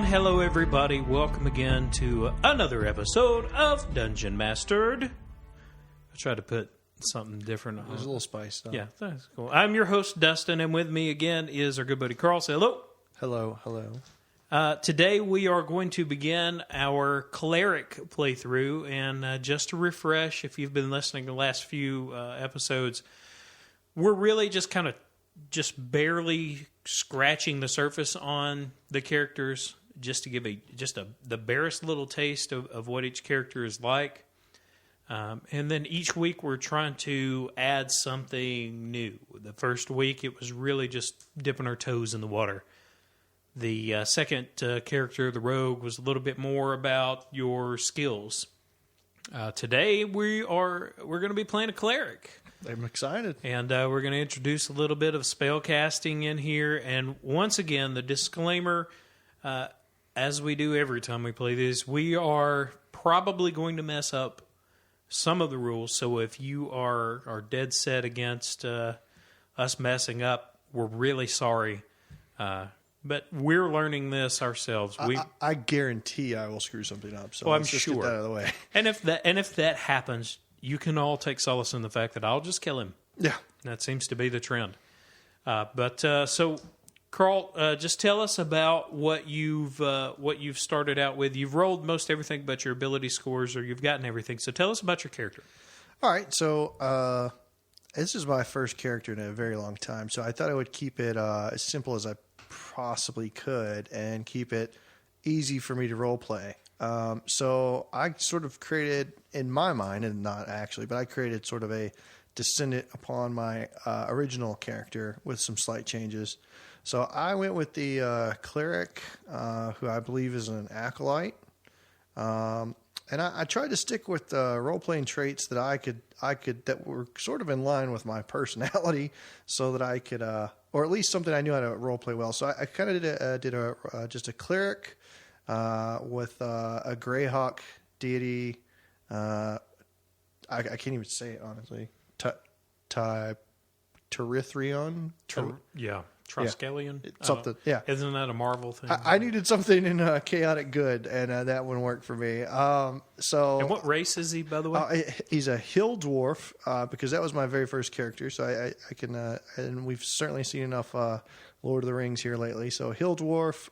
hello everybody, welcome again to another episode of Dungeon Mastered. I tried to put something different on. There's a little spice though. Yeah, that's cool. I'm your host Dustin, and with me again is our good buddy Carl. Say hello. Hello. Today we are going to begin our Cleric playthrough, and just to refresh, if you've been listening to the last few episodes, we're really just kind of barely scratching the surface on the characters, just to give the barest little taste of what each character is like. And then each week we're trying to add something new. The first week it was really just dipping our toes in the water. The second character, the rogue, was a little bit more about your skills. Today we're going to be playing a cleric. I'm excited. And we're going to introduce a little bit of spell casting in here. And once again, the disclaimer, as we do every time we play this, we are probably going to mess up some of the rules. So if you are dead set against us messing up, we're really sorry. But we're learning this ourselves. I guarantee I will screw something up. So I'm let's just sure. get that out of the way. And if that happens, you can all take solace in the fact that I'll just kill him. Yeah. That seems to be the trend. So, Carl, just tell us about what you've started out with. You've rolled most everything but your ability scores, or you've gotten everything. So tell us about your character. All right. So this is my first character in a very long time. So I thought I would keep it as simple as I possibly could and keep it easy for me to role play. So I sort of created, in my mind, and not actually, but I created sort of a descendant upon my original character with some slight changes. So I went with the Cleric, who I believe is an acolyte. And I tried to stick with role-playing traits that I could that were sort of in line with my personality, so that I could, or at least something I knew how to role-play well. So I kind of did just a Cleric, with a Greyhawk deity. I can't even say it, honestly. Terithrion? Troskelion? Yeah. Something, yeah. Isn't that a Marvel thing? I needed something in Chaotic Good, and that one worked for me. And what race is he, by the way? He's a hill dwarf, because that was my very first character, so I can, and we've certainly seen enough Lord of the Rings here lately. So hill dwarf,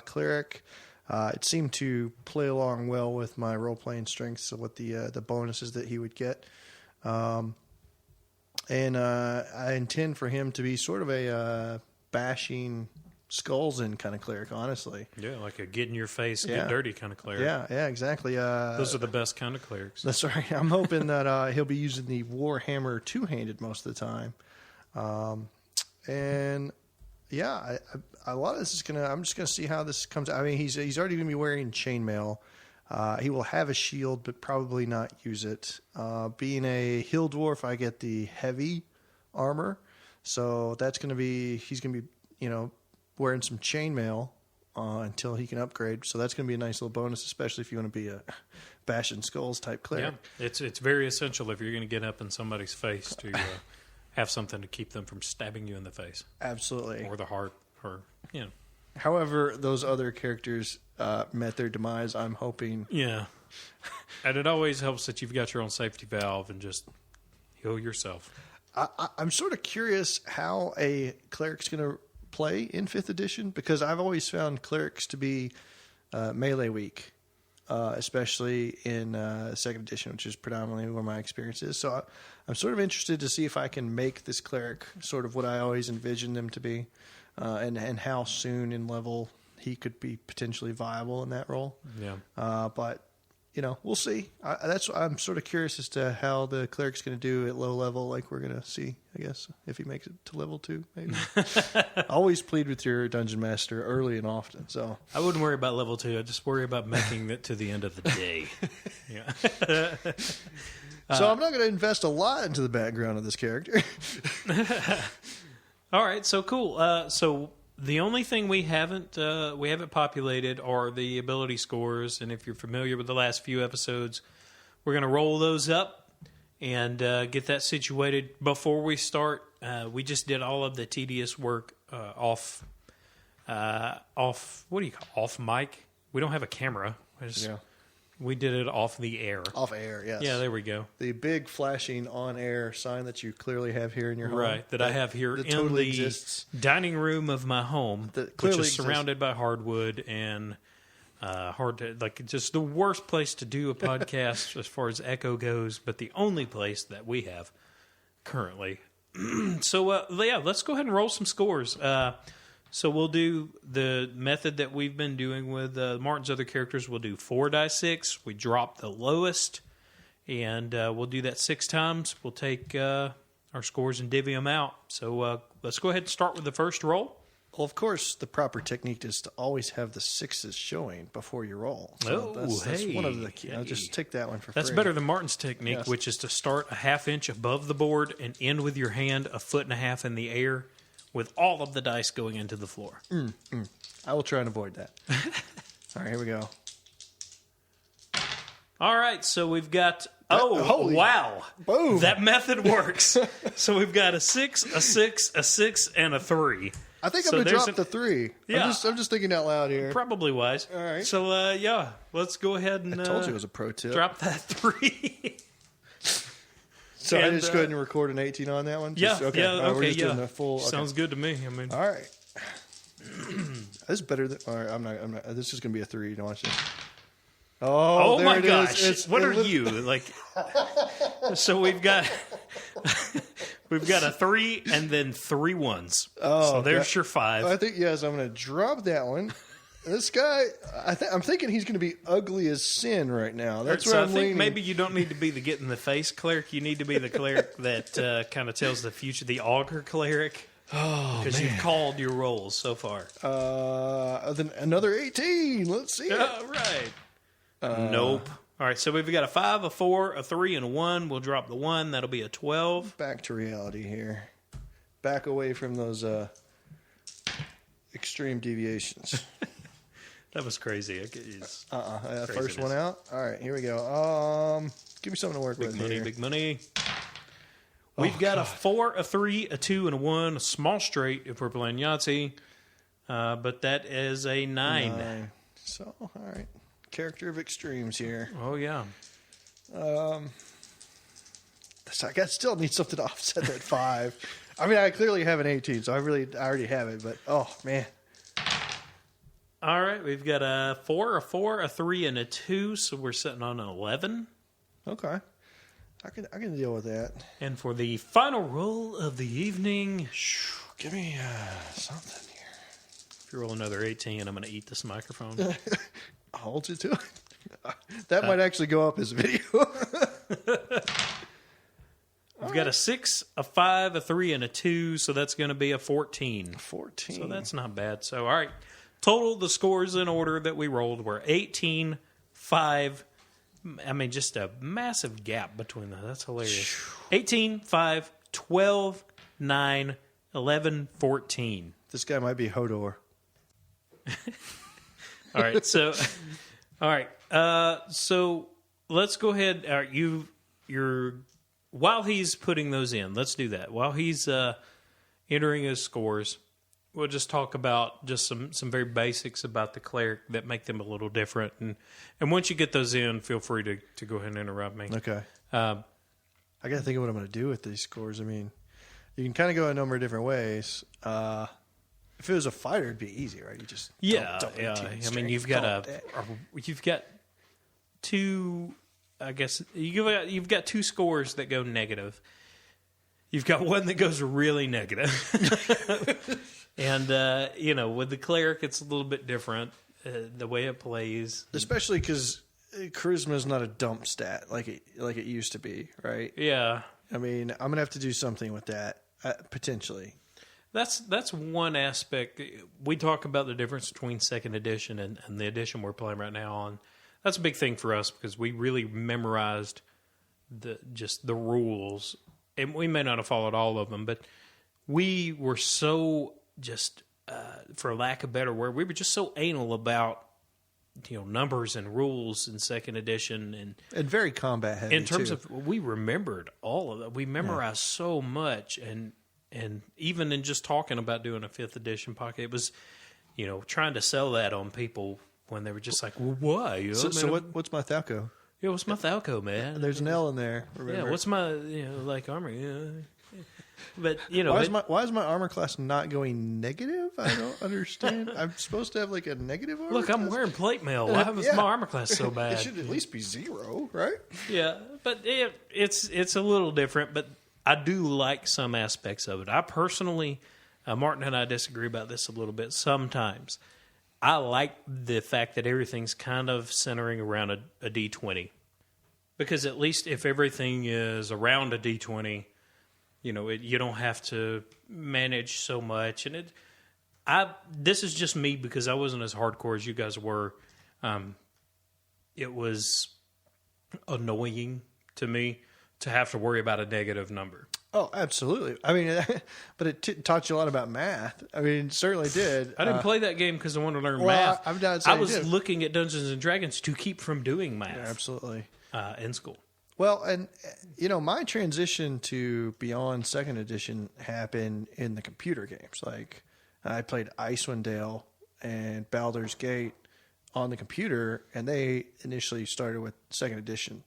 Cleric. It seemed to play along well with my role-playing strengths, with the bonuses that he would get. And I intend for him to be sort of a bashing skulls in kind of cleric, honestly. Yeah, like a get in your face, get dirty kind of cleric. Yeah, exactly. Those are the best kind of clerics. That's right. I'm hoping that he'll be using the Warhammer two-handed most of the time. And yeah, a lot of this is I'm just gonna see how this comes out. I mean, he's already gonna be wearing chainmail. He will have a shield, but probably not use it. Being a hill dwarf, I get the heavy armor, so that's gonna be he's gonna be wearing some chainmail until he can upgrade. So that's gonna be a nice little bonus, especially if you want to be a bashing skulls type cleric. Yeah, it's very essential if you're gonna get up in somebody's face to have something to keep them from stabbing you in the face. Absolutely. Or the heart, or However, those other characters met their demise, I'm hoping. Yeah. And it always helps that you've got your own safety valve and just heal yourself. I'm sort of curious how a cleric's going to play in 5th edition, because I've always found clerics to be melee weak, especially in 2nd edition, which is predominantly where my experience is. So I'm sort of interested to see if I can make this cleric sort of what I always envisioned them to be. And how soon in level he could be potentially viable in that role. Yeah. But we'll see. I'm sort of curious as to how the cleric's going to do at low level. Like we're going to see, I guess, if he makes it to level 2, maybe. Always plead with your dungeon master early and often. So I wouldn't worry about level 2. I just worry about making it to the end of the day. Yeah. So I'm not going to invest a lot into the background of this character. All right, so cool. So the only thing we haven't populated are the ability scores, and if you're familiar with the last few episodes, we're going to roll those up and get that situated before we start. We just did all of the tedious work off off. What do you call off mic? We don't have a camera. We did it off the air. Off air, yes. Yeah, there we go. The big flashing on-air sign that you clearly have here in your home. Right, that I have here in totally the exists. dining room of my home, which is surrounded by hardwood and just the worst place to do a podcast as far as echo goes, but the only place that we have currently. So, let's go ahead and roll some scores. So we'll do the method that we've been doing with Martin's other characters. We'll do 4d6. We drop the lowest, and we'll do that 6 times. We'll take our scores and divvy them out. So let's go ahead and start with the first roll. Well, of course, the proper technique is to always have the 6s showing before you roll. So that's one of the key. I'll just take that one for free. That's better than Martin's technique, which is to start a half inch above the board and end with your hand 1.5 feet in the air, with all of the dice going into the floor. I will try and avoid that. All right, here we go. All right, so we've got... wow. Boom. That method works. So we've got a 6, a 6, a 6, and a 3. I think I'm going to drop the 3. Yeah. I'm just thinking out loud here. Probably wise. All right. So, let's go ahead and... I told you it was a pro tip. Drop that 3. So I just go ahead and record an 18 on that one? We're just doing the full... Okay. Sounds good to me. I mean, all right. This is better than... All right, I'm not... This is going to be a 3. Don't watch this. Oh, there my it gosh. is. What are you? Like... So we've got... We've got a 3 and then 3 ones. Oh, so there's your 5. I think, yes, I'm going to drop that one. This guy, I'm thinking he's going to be ugly as sin right now. That's where I'm leaning. Maybe you don't need to be the get in the face cleric. You need to be the cleric that kind of tells the future, the augur cleric. Oh, because you've called your rolls so far. Then another 18. Let's see. All right. Nope. All right, so we've got a 5, a 4, a 3, and a 1. We'll drop the 1. That'll be a 12. Back to reality here. Back away from those extreme deviations. That was crazy. First one out. All right, here we go. Give me something to work with here. Big money. We've got a 4, a 3, a 2, and a 1. A small straight if we're playing Yahtzee. But that is a 9. So, all right. Character of extremes here. Oh, yeah. I still need something to offset that 5. I mean, I clearly have an 18, so I already have it, but, oh, man. All right, we've got a 4, a 3, and a 2, so we're sitting on an 11. Okay. I can deal with that. And for the final roll of the evening... Give me something here. If you roll another 18, I'm going to eat this microphone. I'll hold you to it. That might actually go up as a video. We've got a 6, a 5, a 3, and a 2, so that's going to be a 14. 14. So that's not bad. So, all right. Total, the scores in order that we rolled were 18, 5. I mean, just a massive gap between them. That's hilarious. 18, 5, 12, 9, 11, 14. This guy might be Hodor. All right. So, so let's go ahead. All right, you're while he's putting those in, let's do that. While he's entering his scores, we'll just talk about just some very basics about the cleric that make them a little different. And once you get those in, feel free to go ahead and interrupt me. Okay. I got to think of what I'm going to do with these scores. I mean, you can kind of go a number of different ways. If it was a fighter, it'd be easy, right? You just dump I mean, you've got two. I guess you've got 2 scores that go negative. You've got one that goes really negative. And, with the cleric, it's a little bit different, the way it plays. Especially because charisma is not a dump stat like it used to be, right? Yeah. I mean, I'm going to have to do something with that, potentially. That's one aspect. We talk about the difference between 2nd edition and the edition we're playing right now on. That's a big thing for us because we really memorized the rules. And we may not have followed all of them, but we were so just, for lack of a better word, we were just so anal about numbers and rules in 2nd edition and very combat heavy. In terms of, we remembered all of that. We memorized so much, and even in just talking about doing a 5th edition pocket, trying to sell that on people when they were just like, well, why? So what's my Thalco? Yeah, what's my Thalco, man? There's an L in there. Remember? Yeah, what's my armor? Yeah. But why is my armor class not going negative? I don't understand. I'm supposed to have like a negative armor. Look, class? I'm wearing plate mail. Why is my armor class so bad? It should at least be 0, right? Yeah, but it's a little different. But I do like some aspects of it. I personally, Martin and I disagree about this a little bit sometimes. I like the fact that everything's kind of centering around a D20. Because at least if everything is around a D20, you don't have to manage so much. And this is just me because I wasn't as hardcore as you guys were. It was annoying to me to have to worry about a negative number. Oh, absolutely. I mean, but it taught you a lot about math. I mean, it certainly did. I didn't play that game because I wanted to learn math. I'm not saying I was looking at Dungeons & Dragons to keep from doing math. Yeah, absolutely. In school. Well, and, my transition to Beyond 2nd Edition happened in the computer games. Like, I played Icewind Dale and Baldur's Gate on the computer, and they initially started with 2nd Edition.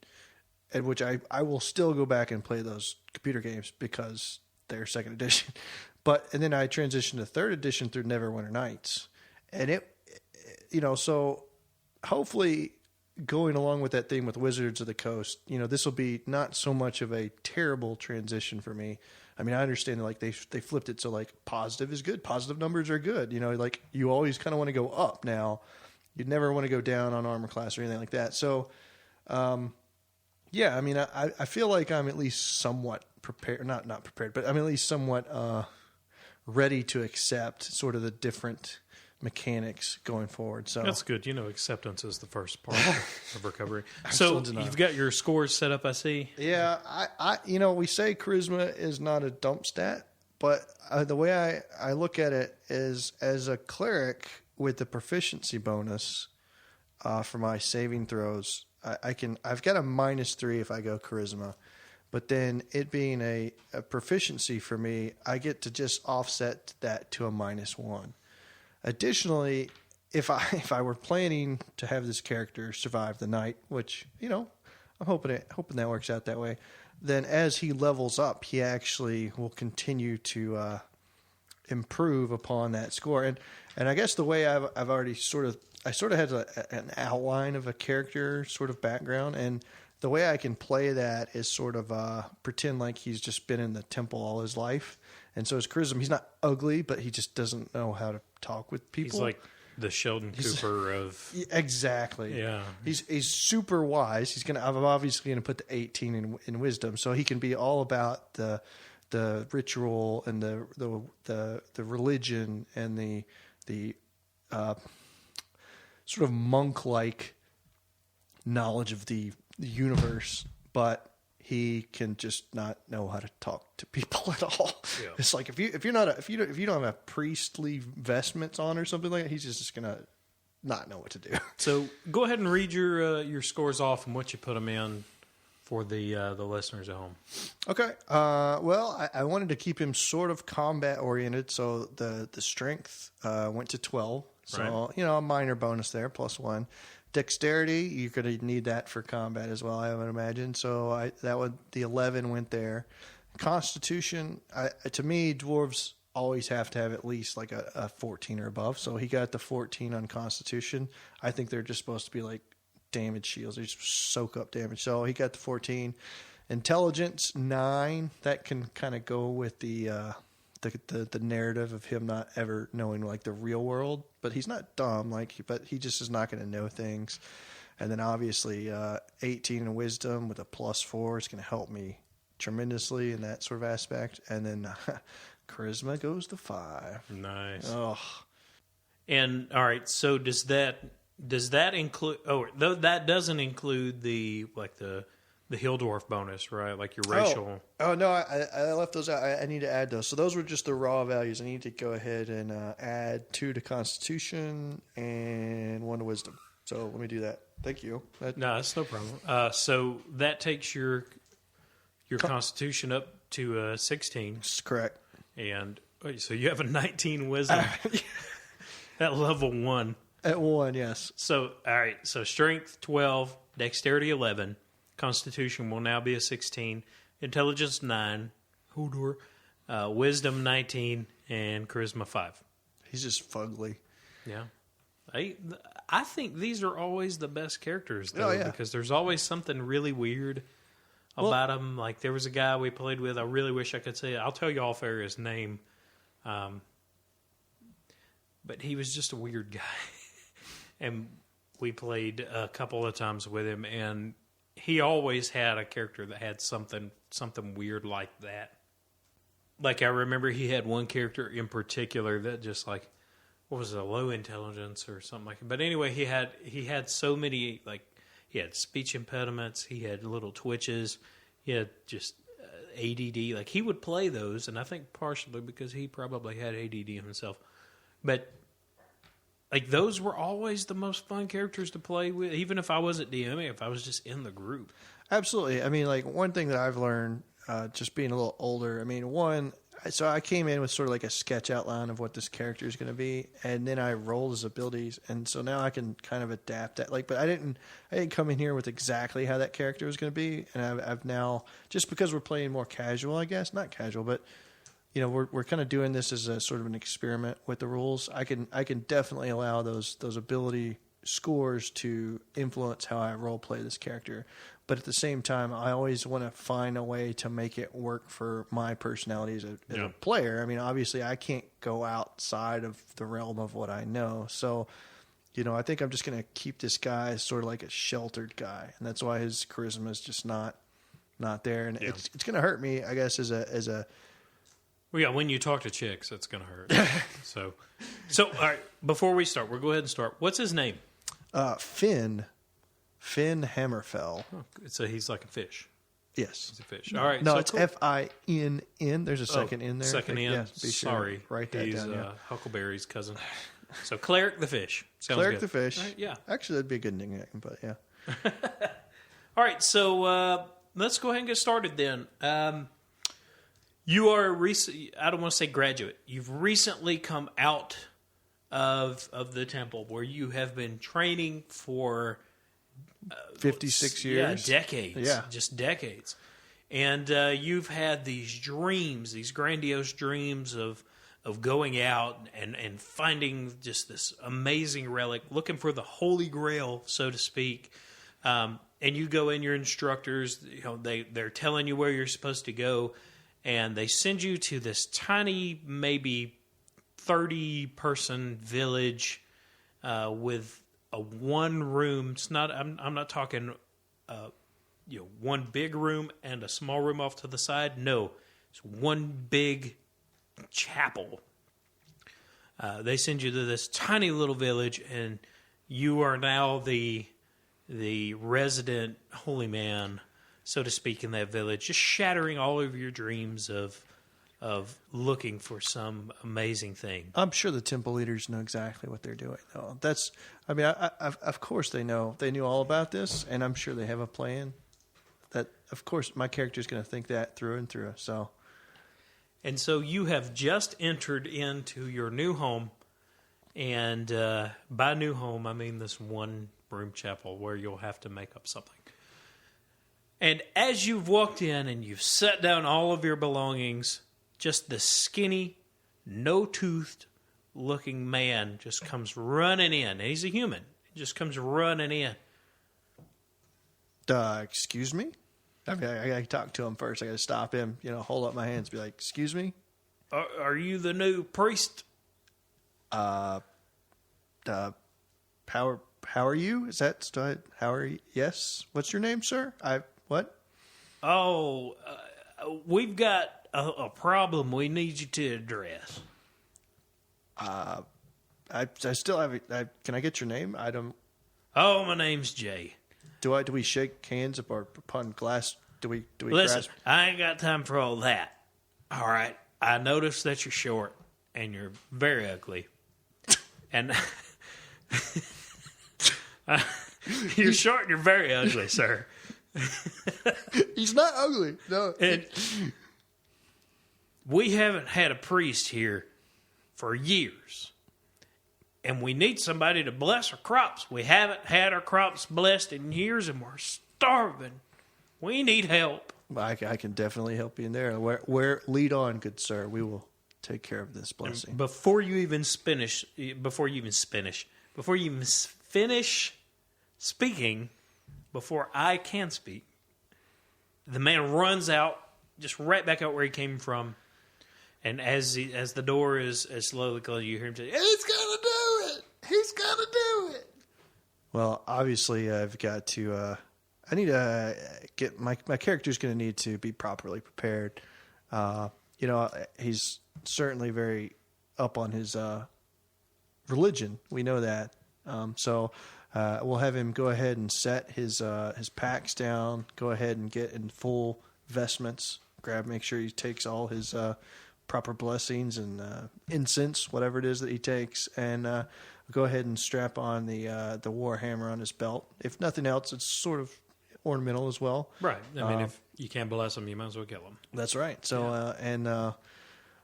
At which I will still go back and play those computer games because they're 2nd edition. And then I transitioned to 3rd edition through Neverwinter Nights. And so hopefully going along with that theme with Wizards of the Coast, this will be not so much of a terrible transition for me. I mean, I understand that, like, they flipped it so, like, positive is good. Positive numbers are good. Like, you always kind of want to go up now. You'd never want to go down on armor class or anything like that. So, yeah, I mean, I feel like I'm at least somewhat prepared, not prepared, but I'm at least somewhat ready to accept sort of the different mechanics going forward. So that's good. Acceptance is the first part of recovery. So you've got your scores set up, I see. Yeah, I we say charisma is not a dump stat, but the way I look at it is as a cleric with the proficiency bonus for my saving throws. I've got a -3 if I go charisma, but then it being a proficiency for me, I get to just offset that to a -1. Additionally, if I were planning to have this character survive the night, which I'm hoping that works out that way, then as he levels up, he actually will continue to improve upon that score. And I guess the way I've already sort of had an outline of a character sort of background, and the way I can play that is sort of pretend like he's just been in the temple all his life. And so his charisma, he's not ugly, but he just doesn't know how to talk with people. He's like the Sheldon Cooper of... Exactly. Yeah. He's super wise. I'm obviously going to put the 18 in wisdom, so he can be all about the ritual and the religion and the sort of monk-like knowledge of the universe, but he can just not know how to talk to people at all. Yeah. It's like if you don't have priestly vestments on or something like that, he's just gonna not know what to do. So go ahead and read your scores off and what you put them in for the listeners at home. Okay. Well, I wanted to keep him sort of combat oriented, so the strength went to 12. So right. A minor bonus there, +1. Dexterity, you're going to need that for combat as well, I would imagine. So the 11 went there. Constitution, to me, dwarves always have to have at least like a 14 or above. So he got the 14 on Constitution. I think they're just supposed to be like damage shields. They just soak up damage. So he got the 14. Intelligence, 9. That can kind of go with the narrative of him not ever knowing like the real world, but he's not dumb, but he just is not going to know things. And then obviously 18 in wisdom with a +4 is going to help me tremendously in that sort of aspect. And then charisma goes to 5. Nice. Oh, and all right. So does that include? Oh, that doesn't include the Hill Dwarf bonus, right? Like your racial. Oh no, I left those out. I need to add those. So those were just the raw values. I need to go ahead and add 2 to Constitution and 1 to Wisdom. So let me do that. Thank you. No, that's no problem. So that takes your Constitution up to 16. That's correct. And so you have a 19 Wisdom. At level 1. At 1, yes. So, all right. So, strength 12, dexterity 11, constitution will now be a 16, intelligence 9, Hodor, wisdom 19, and charisma 5. He's just fugly. Yeah. I think these are always the best characters, though, because there's always something really weird about them. Like, there was a guy we played with, I really wish I could say it. I'll tell you off air his name. But he was just a weird guy. And we played a couple of times with him, and he always had a character that had something weird like that. Like, I remember he had one character in particular that just, like, what was it, a low intelligence or something like that. But anyway, he had so many, like, he had speech impediments, he had little twitches, he had just ADD. Like, he would play those, and I think partially because he probably had ADD himself. But, like, those were always the most fun characters to play with, even if I wasn't DMing, if I was just in the group. Absolutely. I mean, like, one thing that I've learned, just being a little older, I mean, so I came in with sort of like a sketch outline of what this character is going to be, and then I rolled his abilities, and so now I can kind of adapt that. Like, but I didn't come in here with exactly how that character was going to be, and I've now, just because we're playing more casual, I guess, not casual, but you know, we're kind of doing this as a sort of an experiment with the rules. I can definitely allow those ability scores to influence how I role play this character. But at the same time, I always want to find a way to make it work for my personality as a player. I mean, obviously, I can't go outside of the realm of what I know. So, you know, I think I'm just going to keep this guy as sort of like a sheltered guy. And that's why his charisma is just not there. And it's going to hurt me, I guess, as a Well, yeah, when you talk to chicks, it's going to hurt. So, all right, before we start, we'll go ahead and start. What's his name? Finn Hammerfell. Oh, so he's like a fish. Yes. He's a fish. All right. No, so it's cool. Finn. There's a second in there. Second in. Yeah, be Sorry. Sure. Write that he's, down. Huckleberry's cousin. So Cleric the fish. Sounds Cleric good. the fish. Right, yeah. Actually, that'd be a good nickname, but yeah. All right. So let's go ahead and get started then. You are I don't want to say graduate. You've recently come out of the temple where you have been training for 56 years. Yeah, decades. Yeah. Just decades. And you've had these dreams, these grandiose dreams of going out and finding just this amazing relic, looking for the Holy Grail, so to speak. And you go in, your instructors, you know, they're telling you where you're supposed to go, and they send you to this tiny, maybe 30-person village with a one room. It's not. I'm not talking. One big room and a small room off to the side. No, it's one big chapel. They send you to this tiny little village, and you are now the resident holy man, so to speak, in that village, just shattering all of your dreams of looking for some amazing thing. I'm sure the temple leaders know exactly what they're doing, though. Of course they know. They knew all about this, and I'm sure they have a plan. That, of course, my character is going to think that through and through. And so you have just entered into your new home, and by new home, I mean this one-room chapel where you'll have to make up something. And as you've walked in and you've set down all of your belongings, just the skinny, no-toothed looking man just comes running in. And he's a human. He just comes running in. Excuse me? I mean, I got to talk to him first. I got to stop him, hold up my hands, be like, excuse me? Are you the new priest? How are you? Is that, how are you? Yes. What's your name, sir? What? Oh, we've got a problem we need you to address. I still have can I get your name? Oh, my name's Jay. Do we shake hands upon glass? Do we Listen, grasp? I ain't got time for all that. All right. I noticed that you're short and you're very ugly. And you're short and you're very ugly, sir. He's not ugly. No. And we haven't had a priest here for years. and we need somebody to bless our crops. We haven't had our crops blessed in years, and we're starving. We need help. I can definitely help you in there. Where lead on, good sir. We will take care of this blessing. And before you even finish speaking, before I can speak, the man runs out, just right back out where he came from. And as the door is slowly closing, you hear him say, "He's gonna do it! He's gonna do it!" Well, obviously, I've got to. I need to get my character's going to need to be properly prepared. He's certainly very up on his religion. We know that. So we'll have him go ahead and set his packs down. Go ahead and get in full vestments. Make sure he takes all his proper blessings and incense, whatever it is that he takes, and go ahead and strap on the war hammer on his belt. If nothing else, it's sort of ornamental as well. Right. I mean, if you can't bless him, you might as well kill him. That's right. So,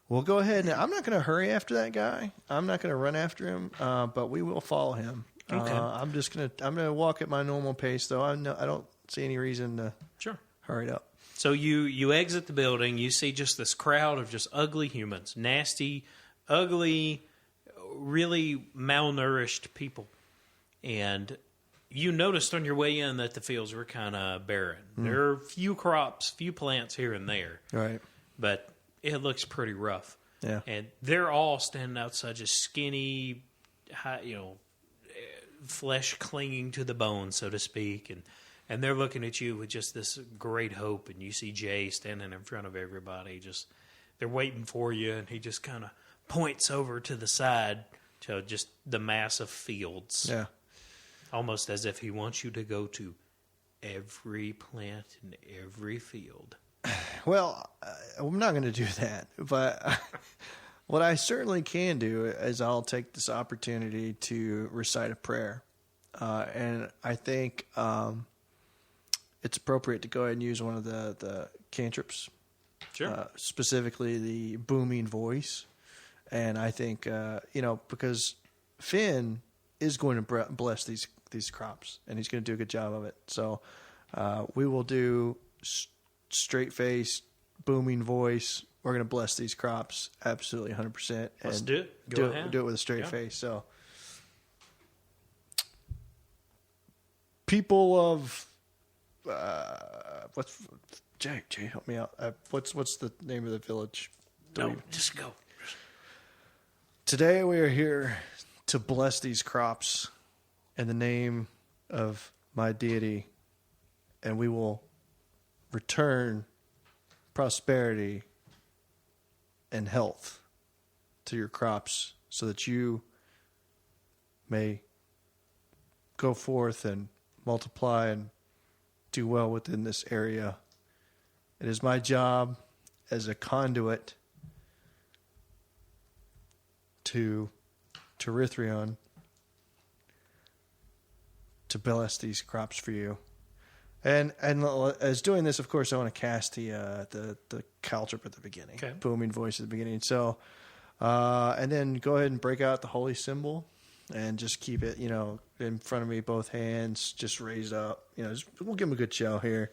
we'll go ahead and I'm not going to hurry after that guy. I'm not going to run after him, but we will follow him. Okay. I'm going to walk at my normal pace, though. I don't see any reason to hurry up. So you exit the building. You see just this crowd of just ugly humans, nasty, ugly, really malnourished people. And you noticed on your way in that the fields were kind of barren. There are few crops, few plants here and there. Right. But it looks pretty rough. Yeah. And they're all standing outside just skinny, flesh clinging to the bone, so to speak. And they're looking at you with just this great hope. And you see Jay standing in front of everybody. They're waiting for you. And he just kind of points over to the side to just the massive fields. Yeah. Almost as if he wants you to go to every plant in every field. Well, I'm not going to do that. But what I certainly can do is I'll take this opportunity to recite a prayer. And I think it's appropriate to go ahead and use one of the cantrips. Sure. Specifically the booming voice. And I think, because Finn is going to bless these crops, and he's going to do a good job of it. So we will do straight face, booming voice. We're going to bless these crops absolutely 100%. Let's do it. Go ahead. Do it with a straight face. So, people of Jay, help me out. What's the name of the village? Just go. Today we are here to bless these crops in the name of my deity, and we will return prosperity and health to your crops so that you may go forth and multiply and do well within this area. It is my job as a conduit to Rithrion to bless these crops for you. And as doing this, of course, I want to cast the caltrip at the beginning, okay. Booming voice at the beginning. So, and then go ahead and break out the holy symbol, and just keep it, in front of me, both hands, just raised up. We'll give him a good show here,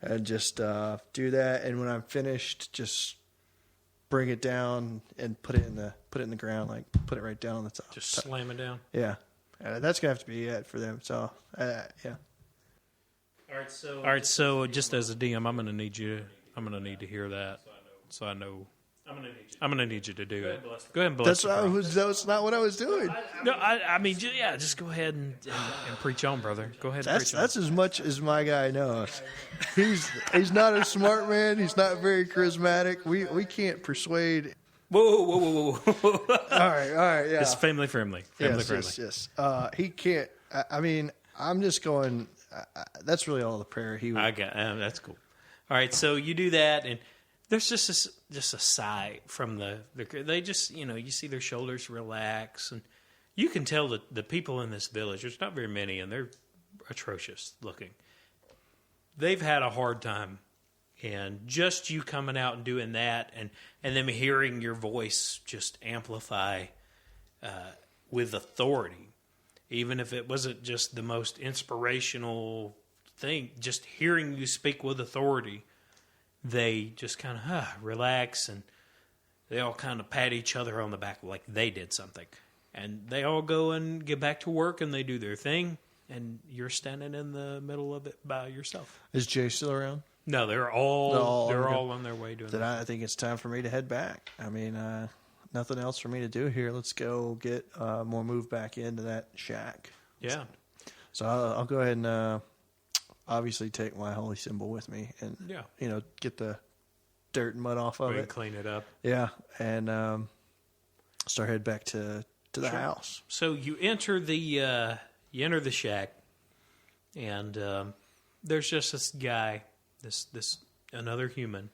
and just do that. And when I'm finished, just bring it down and put it in the ground, like put it right down on the top. Just slam it down. Yeah, that's gonna have to be it for them. So, yeah. All right. So just as a DM, I'm gonna need to hear that, so I know. I'm gonna need you to do it. Go ahead and bless. That's not what I was doing. No, I mean, just go ahead and preach on, brother. Go ahead. And preach on. That's as much as my guy knows. He's not a smart man. He's not very charismatic. We can't persuade. Whoa. All right, yeah. It's family friendly. Yes. He can't. I mean, I'm just going. That's really all the prayer he would. I got. That's cool. All right, so you do that, and there's just a sigh from the. They just, you see their shoulders relax, and you can tell that the people in this village. There's not very many, and they're atrocious looking. They've had a hard time, and just you coming out and doing that, and them hearing your voice just amplify, with authority. Even if it wasn't just the most inspirational thing, just hearing you speak with authority, they just kind of relax, and they all kind of pat each other on the back like they did something. And they all go and get back to work, and they do their thing, and you're standing in the middle of it by yourself. Is Jay still around? No, they're all on their way doing Then that. I think it's time for me to head back. I mean, nothing else for me to do here. Let's go get more move back into that shack. Yeah. So I'll go ahead and obviously take my holy symbol with me, and get the dirt and mud off of it, clean it up. Yeah, and start head back to the house. So you enter the shack, and there's just this guy, this another human.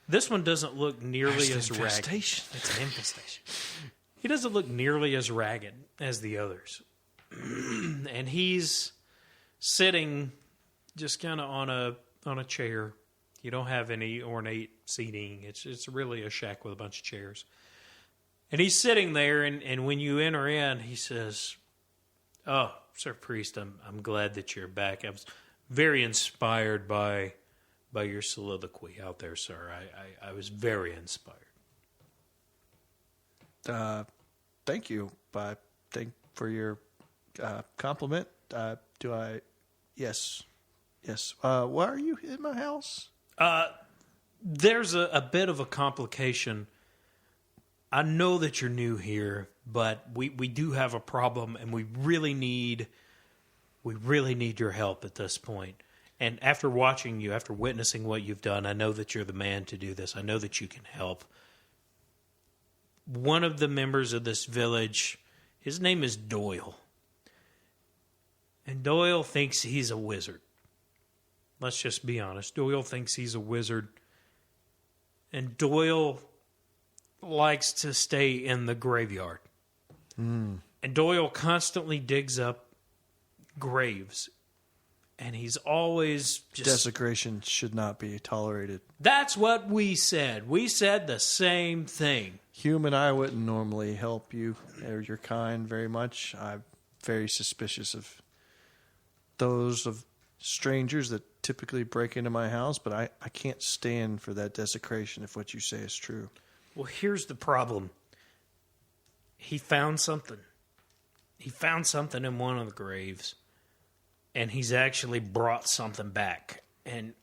This one doesn't look nearly as ragged. It's an infestation. He doesn't look nearly as ragged as the others, and he's sitting just kind of on a chair. You don't have any ornate seating. It's really a shack with a bunch of chairs. And he's sitting there, and when you enter in, he says, "Oh, Sir Priest, I'm glad that you're back. I was very inspired by your soliloquy out there, sir. I was very inspired." Thank you. Thank for your compliment. Do I? Yes. Why are you in my house? There's a bit of a complication. I know that you're new here, but we do have a problem, and we really need your help at this point. And after watching you, after witnessing what you've done, I know that you're the man to do this. I know that you can help. One of the members of this village, his name is Doyle. And Doyle thinks he's a wizard. Let's just be honest. Doyle thinks he's a wizard. And Doyle likes to stay in the graveyard. And Doyle constantly digs up graves. And he's always just... Desecration should not be tolerated. That's what we said. We said the same thing. Human, I wouldn't normally help you or your kind very much. I'm very suspicious of those of strangers that typically break into my house, but I can't stand for that desecration if what you say is true. Well, here's the problem. He found something. He found something in one of the graves, and he's actually brought something back. And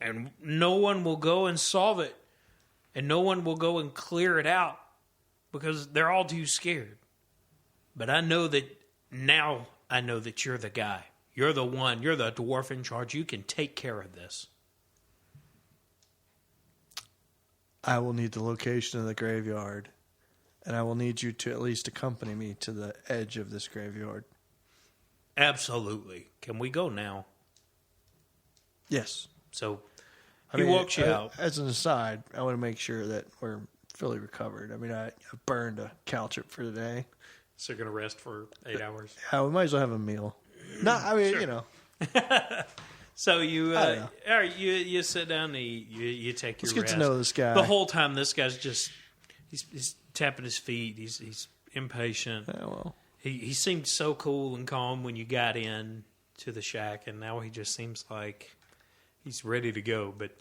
no one will go and solve it, and no one will go and clear it out because they're all too scared. But I know that now I know that you're the guy. You're the one. You're the dwarf in charge. You can take care of this. I will need the location of the graveyard, and I will need you to at least accompany me to the edge of this graveyard. Absolutely. Can we go now? Yes. So he walks you out. As an aside, I want to make sure that we're fully recovered. I mean, I burned a caltrip for today. So you're going to rest for 8 hours? Yeah, we might as well have a meal. No, I mean, Sure. So you you sit down and you take your rest. Let's get to know this guy. The whole time this guy's just he's tapping his feet. He's impatient. Yeah, well. He seemed so cool and calm when you got in to the shack, and now he just seems like he's ready to go. But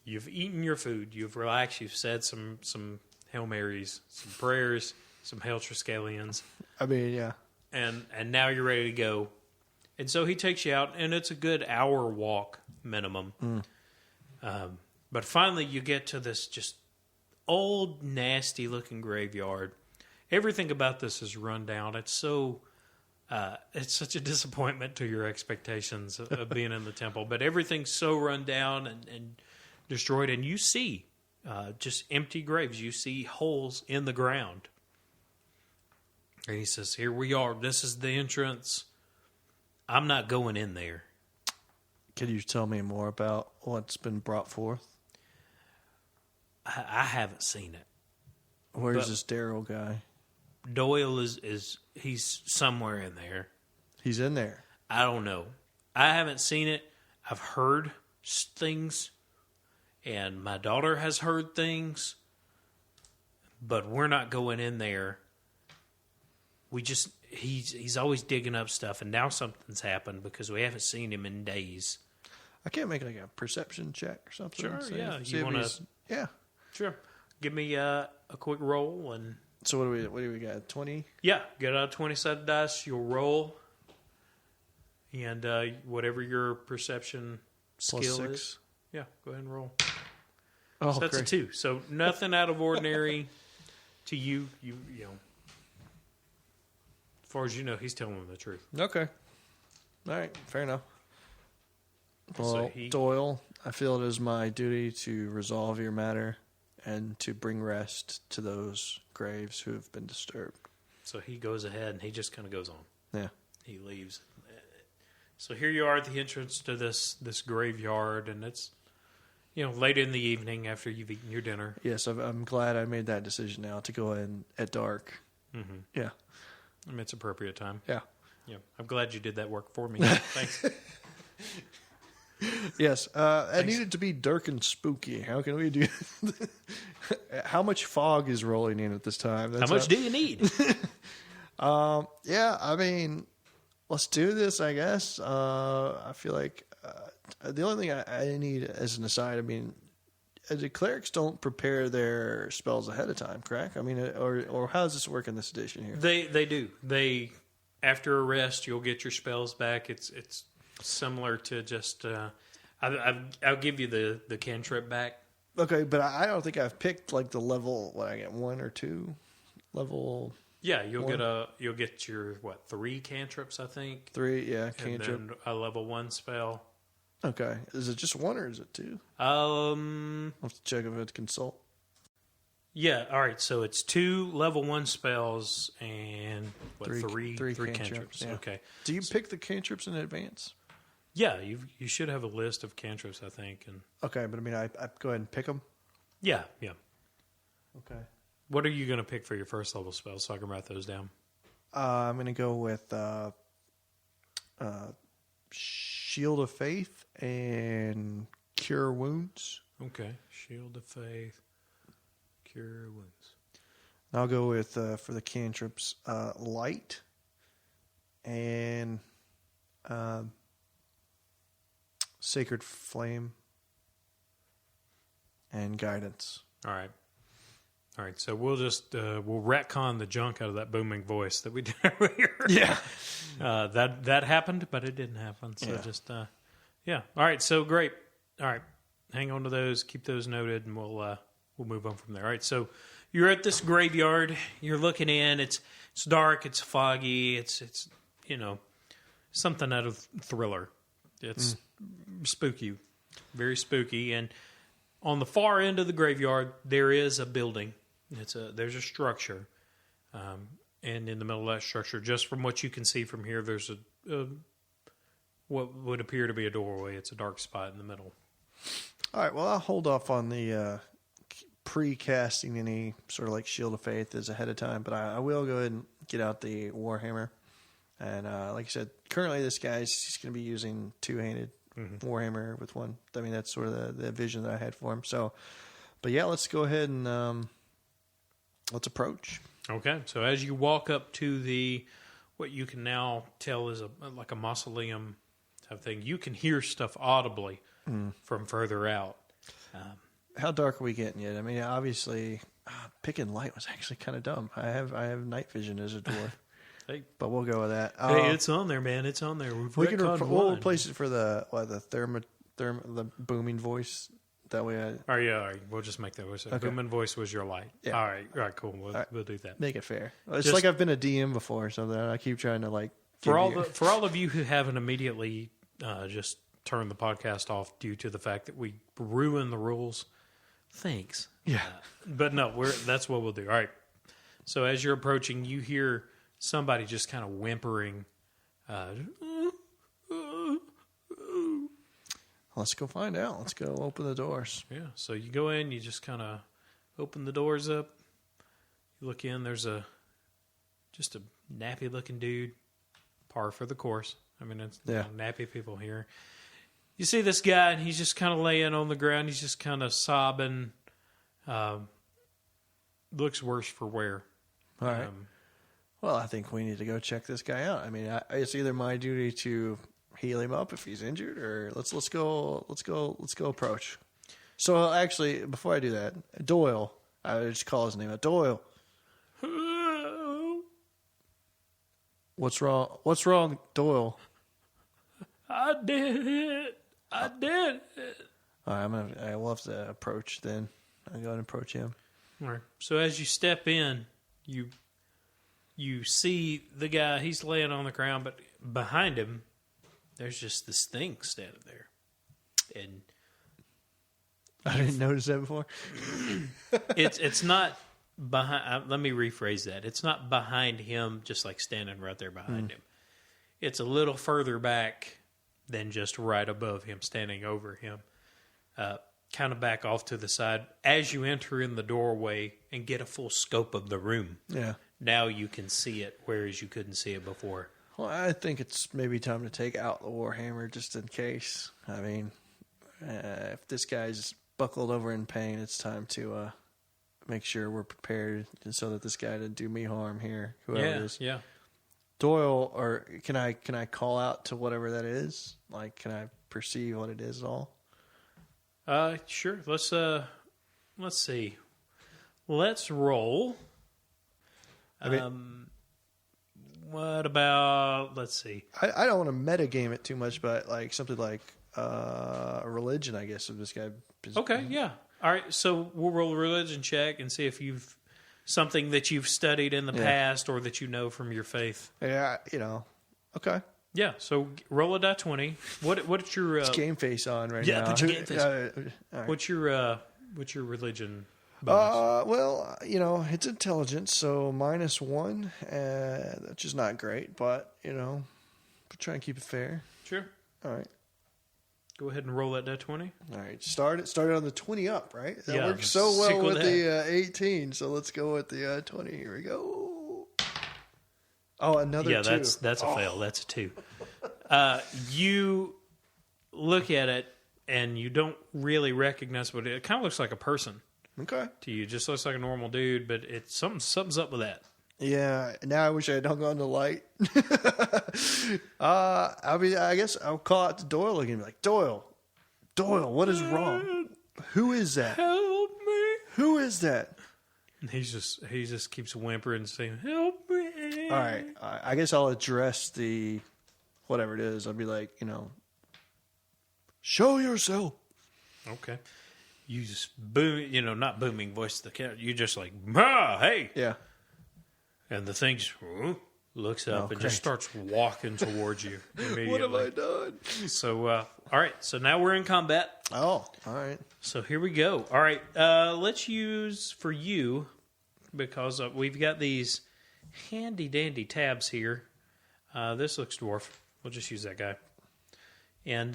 you've eaten your food, you've relaxed, you've said some Hail Marys, some prayers, some Hail Triskelions. I mean, yeah. And now you're ready to go. And so he takes you out, and it's a good hour walk minimum. But finally you get to this just old, nasty-looking graveyard. Everything about this is run down. It's it's such a disappointment to your expectations of being in the temple. But everything's so run down and destroyed, and you see just empty graves. You see holes in the ground. And he says, "Here we are. This is the entrance. I'm not going in there." Can you tell me more about what's been brought forth? I haven't seen it. Where's this Daryl guy? Doyle he's somewhere in there. He's in there. I don't know. I haven't seen it. I've heard things, and my daughter has heard things, but we're not going in there. he's always digging up stuff, and now something's happened because we haven't seen him in days. I can't make like a perception check or something. Sure, yeah. See You if want he's- to? Yeah. Sure. Give me a quick roll, and So what do we got? 20? yeah, get out 20-sided dice. You'll roll, and whatever your perception Plus skill 6. is, yeah, go ahead and roll. Oh, So that's great. a 2. So nothing out of ordinary to you. You know, as far as you know, he's telling the truth. Okay. All right. Fair enough. Well, So he- Doyle, I feel it is my duty to resolve your matter and to bring rest to those graves who have been disturbed. So he goes ahead and he just kind of goes on. Yeah. He leaves. So here you are at the entrance to this graveyard, and it's late in the evening after you've eaten your dinner. Yes, I'm glad I made that decision now to go in at dark. Mm-hmm. Yeah. I mean, it's appropriate time. Yeah. Yeah, I'm glad you did that work for me. Thanks. Yes, it needed to be dark and spooky. How can we do? How much fog is rolling in at this time? How much do you need? Yeah, I mean, let's do this. I guess. I feel like the only thing I need, as an aside, I mean, the clerics don't prepare their spells ahead of time, correct? I mean, or how does this work in this edition here? They do. They after a rest, you'll get your spells back. It's similar to just. I'll give you the cantrip back. Okay, but I don't think I've picked like the level. What I get, 1 or 2 level. Yeah, you'll get your 3 cantrips, I think. 3, yeah, cantrip. And then a level 1 spell. Okay, is it just 1 or is it 2? I'll have to check if it's consult. Yeah, all right. So it's 2 level 1 spells and Three three cantrips, cantrips. yeah. Okay. Do you pick the cantrips in advance? Yeah, you should have a list of cantrips, I think. And Okay, but I mean, I go ahead and pick them. yeah. Okay. What are you going to pick for your first level spells so I can write those down? I'm going to go with Shield of Faith and Cure Wounds. Okay. Shield of Faith, Cure Wounds. I'll go with, for the cantrips, Light and Sacred Flame and Guidance. All right. So we'll just we'll retcon the junk out of that booming voice that we did earlier. Yeah. That happened, but it didn't happen. So Yeah. just yeah. All right. So great. All right. Hang on to those. Keep those noted, and we'll move on from there. All right. So you're at this graveyard. You're looking in. It's dark. It's foggy. It's something out of Thriller. It's spooky, very spooky. And on the far end of the graveyard, there is a building. There's a structure, and in the middle of that structure, just from what you can see from here, there's a what would appear to be a doorway. It's a dark spot in the middle. All right. Well, I'll hold off on the pre-casting any sort of like Shield of Faith as ahead of time, but I will go ahead and get out the Warhammer. And like I said, currently this guy's going to be using two-handed Warhammer with one. I mean, that's sort of the vision that I had for him. So, but yeah, let's go ahead and let's approach. Okay, so as you walk up to what you can now tell is like a mausoleum type thing, you can hear stuff audibly from further out. How dark are we getting yet? I mean, obviously, picking light was actually kind of dumb. I have night vision as a dwarf. Hey, but we'll go with that. hey, it's on there, man. It's on there. We'll replace it for the booming voice. That way, All right. We'll just make that voice. Okay. Booming voice was your light. Yeah. All right, cool. We'll do that. make it fair. It's Just- like I've been a DM before, so that I keep trying to like. For all of you who haven't immediately just turned the podcast off due to the fact that we ruined the rules, thanks. Yeah. But no, that's what we'll do. All right. So as you're approaching, you hear somebody just kind of whimpering. Let's go find out. Let's go open the doors. Yeah. So you go in, you just kind of open the doors up. You look in. There's just a nappy looking dude. Par for the course. I mean, it's nappy people here. You see this guy, and he's just kind of laying on the ground. He's just kind of Well, I think we need to go check this guy out. I mean, it's either my duty to heal him up if he's injured, or let's go approach. So actually, before I do that, Doyle, I would just call his name out. Doyle. What's wrong? What's wrong, Doyle? I did it. I did it. All right, I will have to approach then. I'll go ahead and approach him. All right. So as you step in, you see the guy. He's laying on the ground, but behind him, there's just this thing standing there. And I didn't notice that before. it's not behind. Let me rephrase that. It's not behind him, just like standing right there behind him. It's a little further back than just right above him, standing over him. Kind of back off to the side as you enter in the doorway and get a full scope of the room. Yeah. Now you can see it, whereas you couldn't see it before. Well, I think it's maybe time to take out the Warhammer just in case. I mean, if this guy's buckled over in pain, it's time to make sure we're prepared so that this guy doesn't do me harm here, whoever it is. Yeah. Doyle, or can I call out to whatever that is? Like, can I perceive what it is at all? Sure. Let's see. Let's roll. I mean, what about? Let's see. I don't want to metagame it too much, but like something like a religion, I guess, of this guy. Okay. Yeah. All right. So we'll roll a religion check and see if you've something that you've studied in the past or that you know from your faith. Yeah. Okay. Yeah, so roll a die 20. What's your it's game face on right yeah, now? put your game face. Right. What's your religion bonus? Well, it's intelligence, so -1, which is not great, but try and keep it fair. Sure. All right. Go ahead and roll that die 20. All right. Started on the 20 up, right? That Yeah, works so well with that. the 18. So let's go with the 20. Here we go. Oh, another 2. That's a fail. That's a 2. You look at it and you don't really recognize what it kind of looks like a person. Okay. To you, just looks like a normal dude, but it's something's up with that. Yeah. Now I wish I had hung on the light. I guess I'll call out to Doyle again. Be like, Doyle, what is wrong? Who is that? Help me! Who is that? And he just keeps whimpering and saying, "Help me!" All right. I guess I'll address the whatever it is. I'll be like, show yourself. Okay. You just boom, not booming voice to the cat. You just like, hey. Yeah. And the thing just looks up and great. just starts walking towards you immediately. What have I done? So, all right. So now we're in combat. Oh, all right. So here we go. All right. Let's use for you, because we've got these handy dandy tabs here. This looks dwarf. We'll just use that guy. And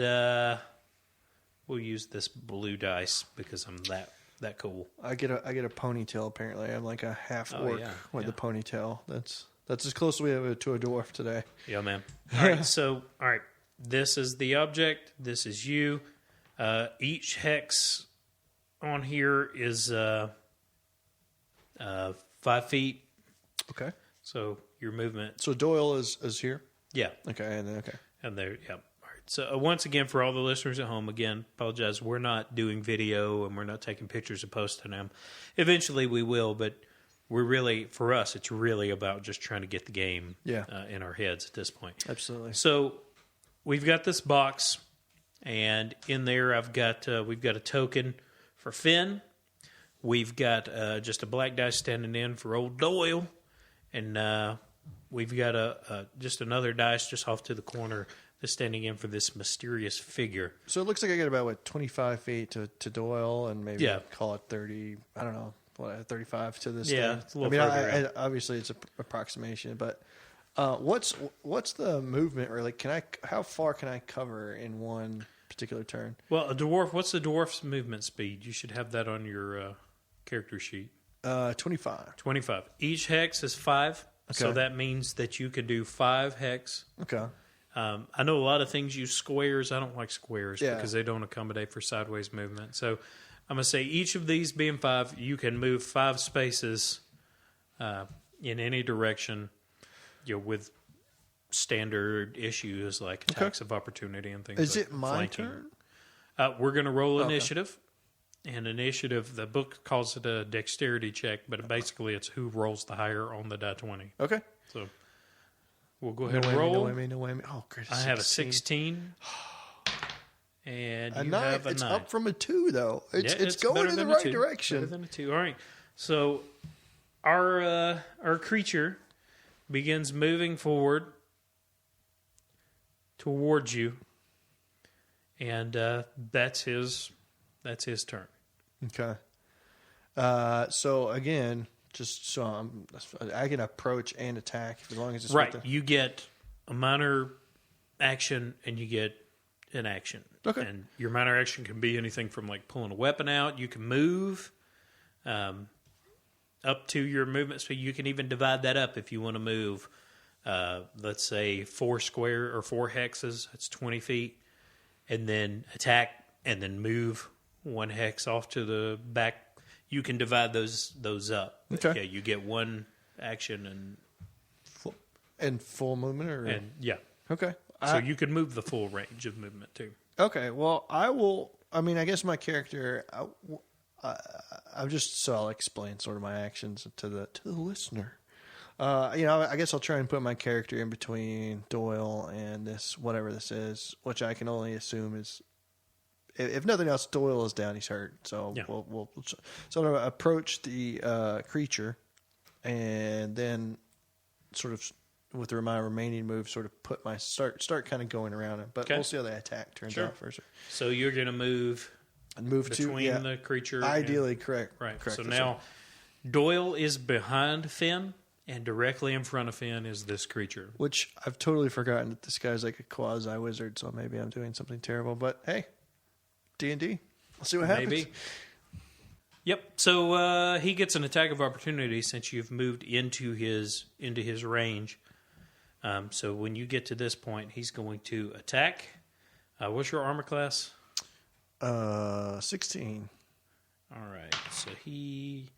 we'll use this blue dice because I'm that cool. I get a ponytail. Apparently, I'm like a half orc with a ponytail. That's as close as we have to a dwarf today. Yeah, man. All right. So, all right. This is the object. This is you. Each hex on here is 5 feet. Okay. So your movement. So Doyle is here. Yeah. Okay. And there. Yeah. All right. So once again, for all the listeners at home, again, apologize. We're not doing video and we're not taking pictures and posting them. Eventually we will, but we're really, for us, it's really about just trying to get the game in our heads at this point. Absolutely. So we've got this box, and in there we've got a token for Finn. We've got just a black dice standing in for old Doyle, and we've got just another dice just off to the corner that's standing in for this mysterious figure. So it looks like I get about 25 feet to Doyle, and maybe call it 30. I don't know. 35 to this. Yeah, thing. it's a little further out. Obviously it's an approximation, but what's the movement, or like how far can I cover in one particular turn? Well, a dwarf. What's the dwarf's movement speed? You should have that on your character sheet. 25. 25. Each hex is 5, so Okay. that means that you can do 5 hex. Okay. I know a lot of things use squares. I don't like squares Yeah. because they don't accommodate for sideways movement. So I'm going to say each of these being 5, you can move 5 spaces in any direction. with standard issues like attacks of opportunity and things. Is like it my flanking. turn? We're going to roll initiative. And initiative, the book calls it a dexterity check, but basically it's who rolls the higher on the die 20. Okay. So we'll go ahead and roll. No whammy. Oh, great. I have a 16. And you have a 9. It's up from a 2, though. It's going better in the than a right 2. direction. Better than a 2. All right. So our creature begins moving forward towards you, and that's his turn. Okay. So again, just so I can approach and attack as long as it's Right. with You get a minor action, and you get an action. Okay. And your minor action can be anything from like pulling a weapon out. You can move up to your movement speed. You can even divide that up if you want to move. Let's say 4 square or 4 hexes. That's 20 feet, and then attack, and then move 1 hex off to the back. You can divide those up. Okay. Yeah, you get 1 action and full movement, and yeah. Okay. So you can move the full range of movement too. Okay. Well, I will. I mean, I guess my character. I'll explain sort of my actions to the listener. I guess I'll try and put my character in between Doyle and this whatever this is, which I can only assume is. If nothing else, Doyle is down. He's hurt. So yeah. So I'm going to approach the creature, and then sort of with my remaining move, sort of put my start kind of going around it. But we'll see how the attack turns out first. So you're going to move between the creature. Ideally, correct. Right. Correct. So now Doyle is behind Finn, and directly in front of Finn is this creature. Which I've totally forgotten that this guy's like a quasi wizard. So maybe I'm doing something terrible. But hey. D&D. We'll see what happens. Maybe. Yep. So he gets an attack of opportunity since you've moved into his range. So when you get to this point, he's going to attack. What's your armor class? 16. All right. So he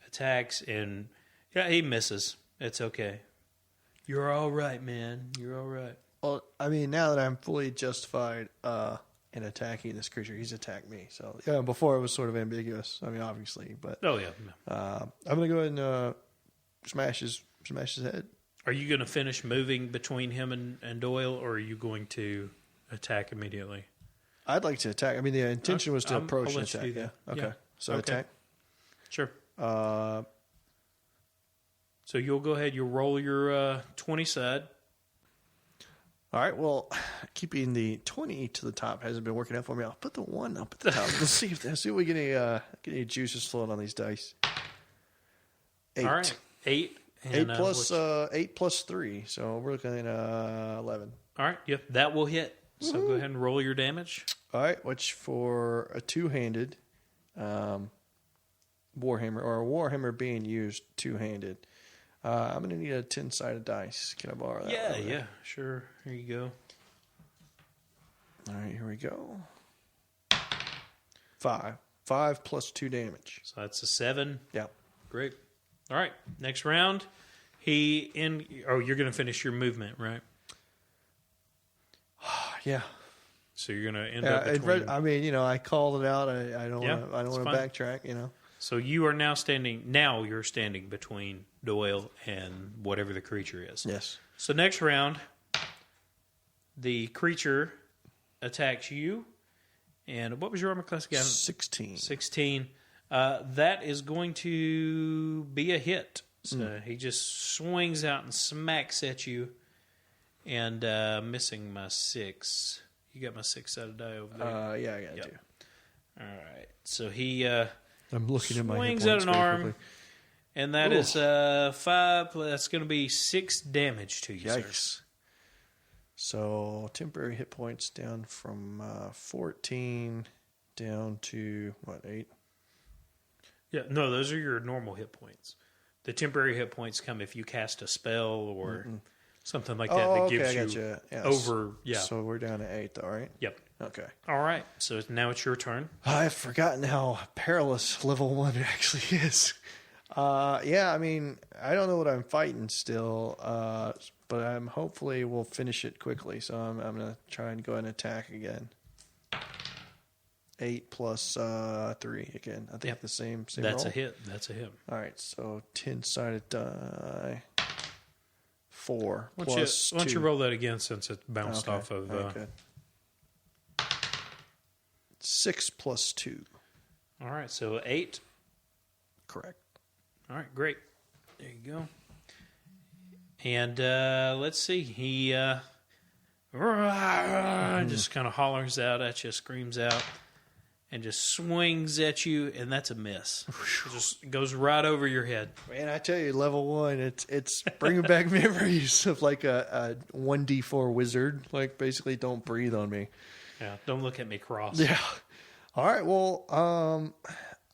attacks and he misses. It's okay. You're all right, man. You're all right. Well, I mean, now that I'm fully justified in attacking this creature, he's attacked me. So yeah, before it was sort of ambiguous. I mean, obviously, but I'm gonna go ahead and smash his head. Are you going to finish moving between him and Doyle, or are you going to attack immediately? I'd like to attack. I mean, the intention was to approach and attack. Yeah. Okay. Yeah. So attack. Sure. So you'll go ahead. You'll roll your 20 side. All right. Well, keeping the 20 to the top hasn't been working out for me. I'll put the 1 up at the top. Let's see if we get any juices flowing on these dice. 8. All right. 8. And, 8 plus 3. So we're looking at 11. All right. Yep. That will hit. So go ahead and roll your damage. All right. Which for a 2-handed warhammer, or a warhammer being used 2-handed, I'm going to need a 10-sided dice. Can I borrow that? Yeah. Sure. Here you go. All right, here we go. 5. 5 plus 2 damage. So that's a 7. Yeah. Great. All right. Next round. You're going to finish your movement, right? Yeah. So you're going to end up between... I called it out. I don't want to backtrack, So you are now you're standing between Doyle and whatever the creature is. Yes. So next round, the creature attacks you. And what was your armor class again? 16. 16. That is going to be a hit. So he just swings out and smacks at you. And missing my 6. You got my 6-sided die over there. Yeah, I got it too. All right. So he... I'm looking at my swings out an arm, and that is 5. That's going to be 6 damage to you, Yikes. sir. So temporary hit points down from 14 down to 8? Yeah, no, those are your normal hit points. The temporary hit points come if you cast a spell or something like that that gives you over. Yeah. So we're down to 8, though, right? Yep. Okay. All right. So now it's your turn. I've forgotten how perilous level 1 actually is. Yeah, I mean, I don't know what I'm fighting still, but I'm hopefully we'll finish it quickly. So I'm gonna try and go ahead and attack again. 8 plus 3 again. I think the same That's roll. a hit. That's a hit. All right, so 10-sided die. 4 Why plus don't 2. you roll that again since it bounced Okay. off of... All right, good. 6 plus 2. All right, so 8. Correct. All right, great. There you go. And let's see. He just kind of hollers out at you, screams out, and just swings at you, and that's a miss. It just goes right over your head. Man, I tell you, level 1, it's bringing back memories of like a 1d4 wizard. Like, basically, don't breathe on me. Yeah, don't look at me cross. Yeah. All right, well,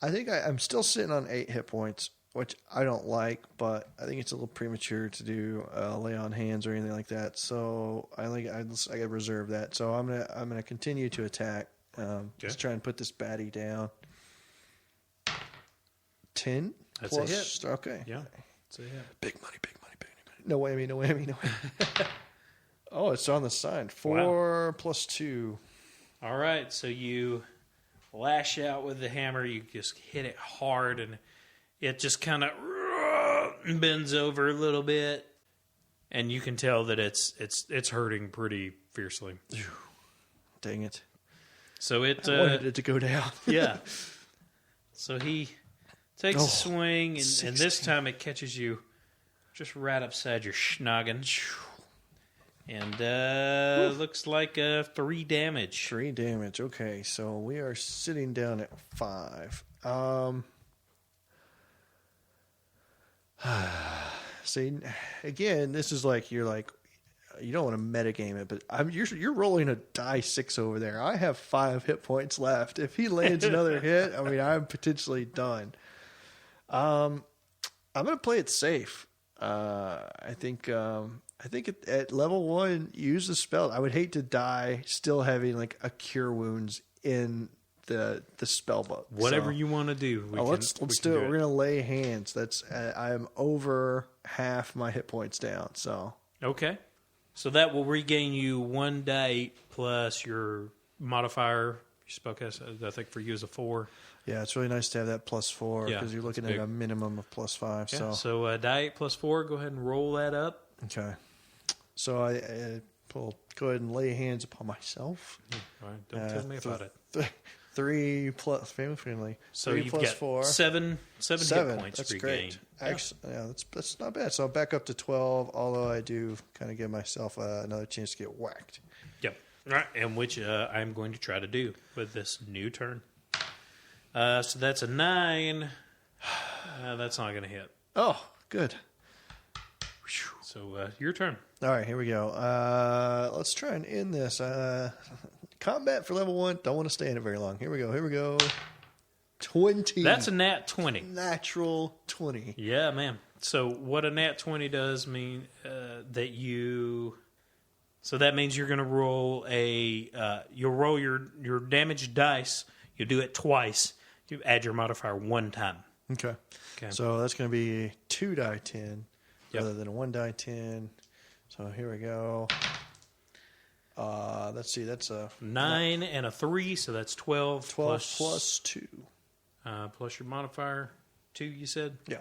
I think I'm still sitting on 8 hit points, which I don't like, but I think it's a little premature to do lay on hands or anything like that. So I got to reserve that. So I'm gonna continue to attack. Just try and put this baddie down. 10 That's plus, a hit. Okay. Yeah, it's a hit. Big money, big money, big money. No whammy, no whammy, no whammy. Oh, it's on the side. 4 plus 2. All right, so you lash out with the hammer. You just hit it hard, and it just kind of bends over a little bit, and you can tell that it's hurting pretty fiercely. Dang it. So it I wanted it to go down. yeah. So he takes a swing, and this time it catches you just right upside your schnoggin. And looks like 3 damage. 3 damage. Okay, so we are sitting down at 5. See, again, this is like you don't want to metagame it, but you're rolling a die 6 over there. I have 5 hit points left. If he lands another hit, I mean, I'm potentially done. I'm going to play it safe. I think at level 1, use the spell. I would hate to die still having like a cure wounds in the spell book. Whatever you want to do. Let's do it. We're gonna lay hands. I'm over half my hit points down. So okay, so that will regain you 1 die plus your modifier. Your spellcast, I think for you is a 4. yeah, it's really nice to have that +4 because you're looking at a minimum of +5. Yeah, so die 8 plus 4. Go ahead and roll that up. Okay. So I will go ahead and lay hands upon myself. All right, don't tell me about it. 3 plus family friendly. So 3 you've plus got 4. 7 hit points That's regained. great. Actually, that's not bad. So I'm back up to 12. Although I do kind of give myself another chance to get whacked. Yep. All right, and which I'm going to try to do with this new turn. So that's a 9. That's not going to hit. Oh, good. So your turn. All right, here we go. Let's try and end this. Combat for level 1. Don't want to stay in it very long. Here we go. 20. That's a nat 20. Natural 20. Yeah, man. So what a nat 20 does mean that you... So that means you're going to roll you'll roll your damage dice. You do it twice. You add your modifier 1 time. Okay. So that's going to be 2 die 10 rather than a 1 die 10. So here we go. Let's see. That's a 9 and a 3, so that's 12. 12 plus 2. Plus your modifier 2, you said? Yeah.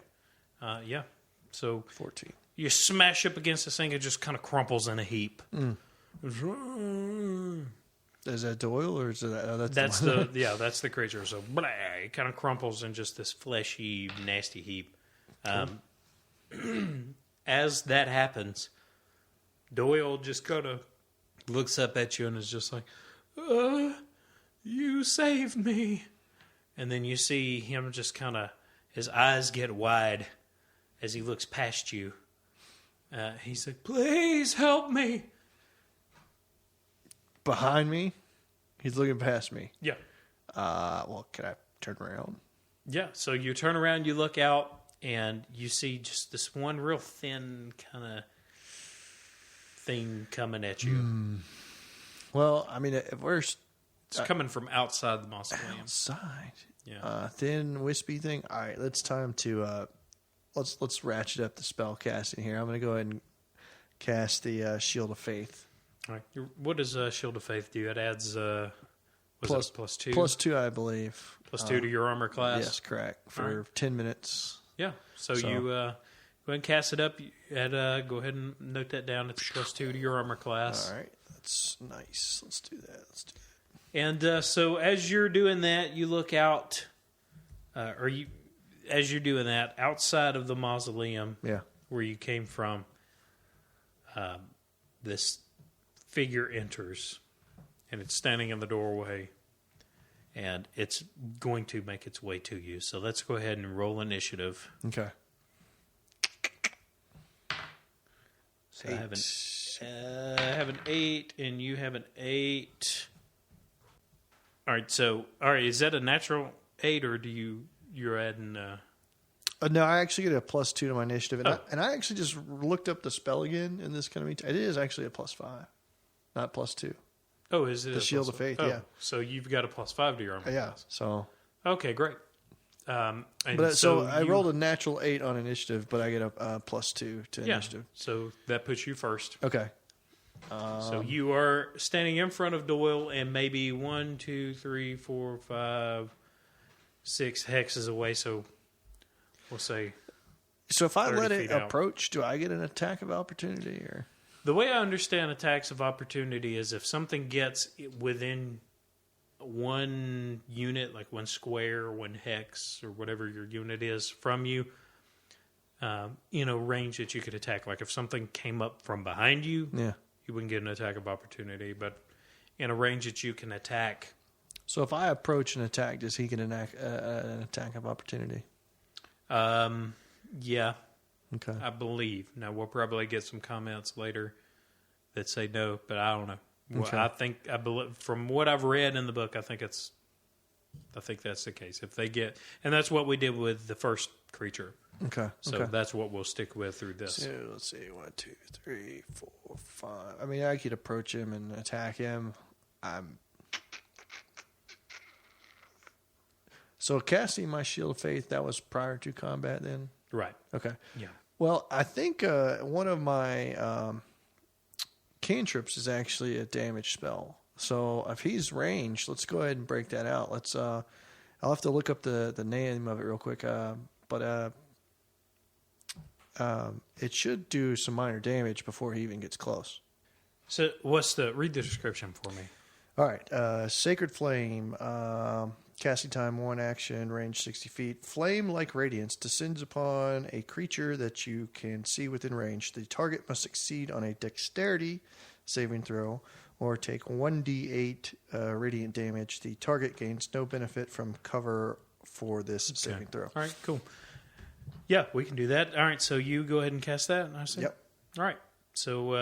Yeah. So 14. you smash up against this thing, it just kind of crumples in a heap. Is that Doyle or is that? That's that's the creature. So blah, it kind of crumples in just this fleshy, nasty heap. As that happens, Doyle just kind of looks up at you and is just like, you saved me. And then you see him just kind of, his eyes get wide as he looks past you. He's like, please help me. Behind me? He's looking past me. Yeah. Well, can I turn around? Yeah, so you turn around, you look out, and you see just this one real thin kind of thing coming at you. Well, I mean, at first... It's coming from outside the mausoleum. Outside? Yeah. Thin, wispy thing? All right, it's time to let's ratchet up the spell casting here. I'm going to go ahead and cast the Shield of Faith. All right. What does Shield of Faith do? It adds +2? +2, I believe. +2 to your armor class? Yes, correct. For 10 minutes. Yeah. So you go ahead and cast it up. Go ahead and note that down. It's +2 to your armor class. All right. That's nice. Let's do that. And so as you're doing that, you look out, as you're doing that, outside of the mausoleum where you came from, this figure enters, and it's standing in the doorway, and it's going to make its way to you. So let's go ahead and roll initiative. Okay. So I have an 8, and you have an 8. All right, is that a natural 8, or you're adding... No, I actually get a +2 to my initiative, and I actually just looked up the spell again, and this kind of it is actually a +5, not +2. Oh, is it the Shield of Faith? Oh, yeah. So you've got a +5 to your armor class. So okay, great. So I rolled a natural 8 on initiative, but I get a +2 to initiative. So that puts you first. Okay. So you are standing in front of Doyle, and maybe 1, 2, 3, 4, 5, 6 hexes away. So we'll say. So if I let it approach, do I get an attack of opportunity? Or the way I understand attacks of opportunity is if something gets within one unit, like one square, one hex, or whatever your unit is from you, range that you could attack. Like if something came up from behind you, you wouldn't get an attack of opportunity, but in a range that you can attack. So if I approach an attack, does he get an attack of opportunity? Yeah. Okay. I believe. Now, we'll probably get some comments later that say no, but I don't know. Okay. I believe, from what I've read in the book, I think that's the case. If they get, and that's what we did with the first creature. Okay. So that's what we'll stick with through this. So let's see, 1, 2, 3, 4, 5. I mean, I could approach him and attack him. So casting my Shield of Faith, that was prior to combat then? Right. Okay. Yeah. Well, I think one of my cantrips is actually a damage spell. So if he's ranged, let's go ahead and break that out. Let's. I'll have to look up the name of it real quick. But it should do some minor damage before he even gets close. So read the description for me. All right. Sacred Flame. Casting time, 1 action, range 60 feet. Flame-like radiance descends upon a creature that you can see within range. The target must succeed on a dexterity saving throw or take 1d8 radiant damage. The target gains no benefit from cover for this saving throw. All right, cool. Yeah, we can do that. All right, so you go ahead and cast that, I see? Yep. All right, so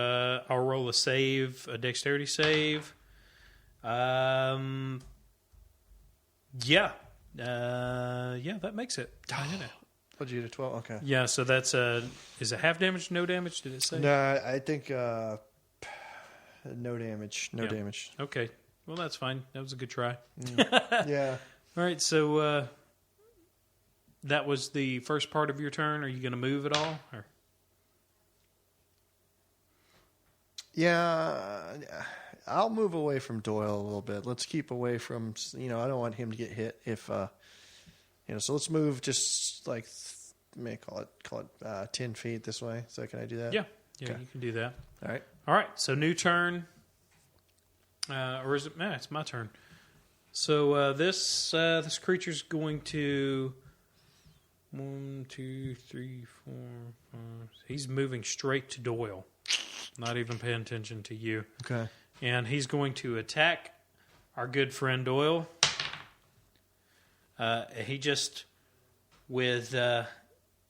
I'll roll a dexterity save. Yeah, that makes it. What'd you get, a 12? Okay. Yeah, so that's is it half damage, no damage, did it say? No, I think no damage. No damage. Okay, well, that's fine. That was a good try. Yeah. All right, so that was the first part of your turn. Are you going to move at all? Or? Yeah, I'll move away from Doyle a little bit. Let's keep away from, I don't want him to get hit if, so let's move just like, call it 10 feet this way. So can I do that? Yeah, okay. You can do that. All right. So new turn. Or is it, it's my turn. So this creature's going to 1, 2, 3, 4, 5. He's moving straight to Doyle. Not even paying attention to you. Okay. And he's going to attack our good friend Doyle. He just, with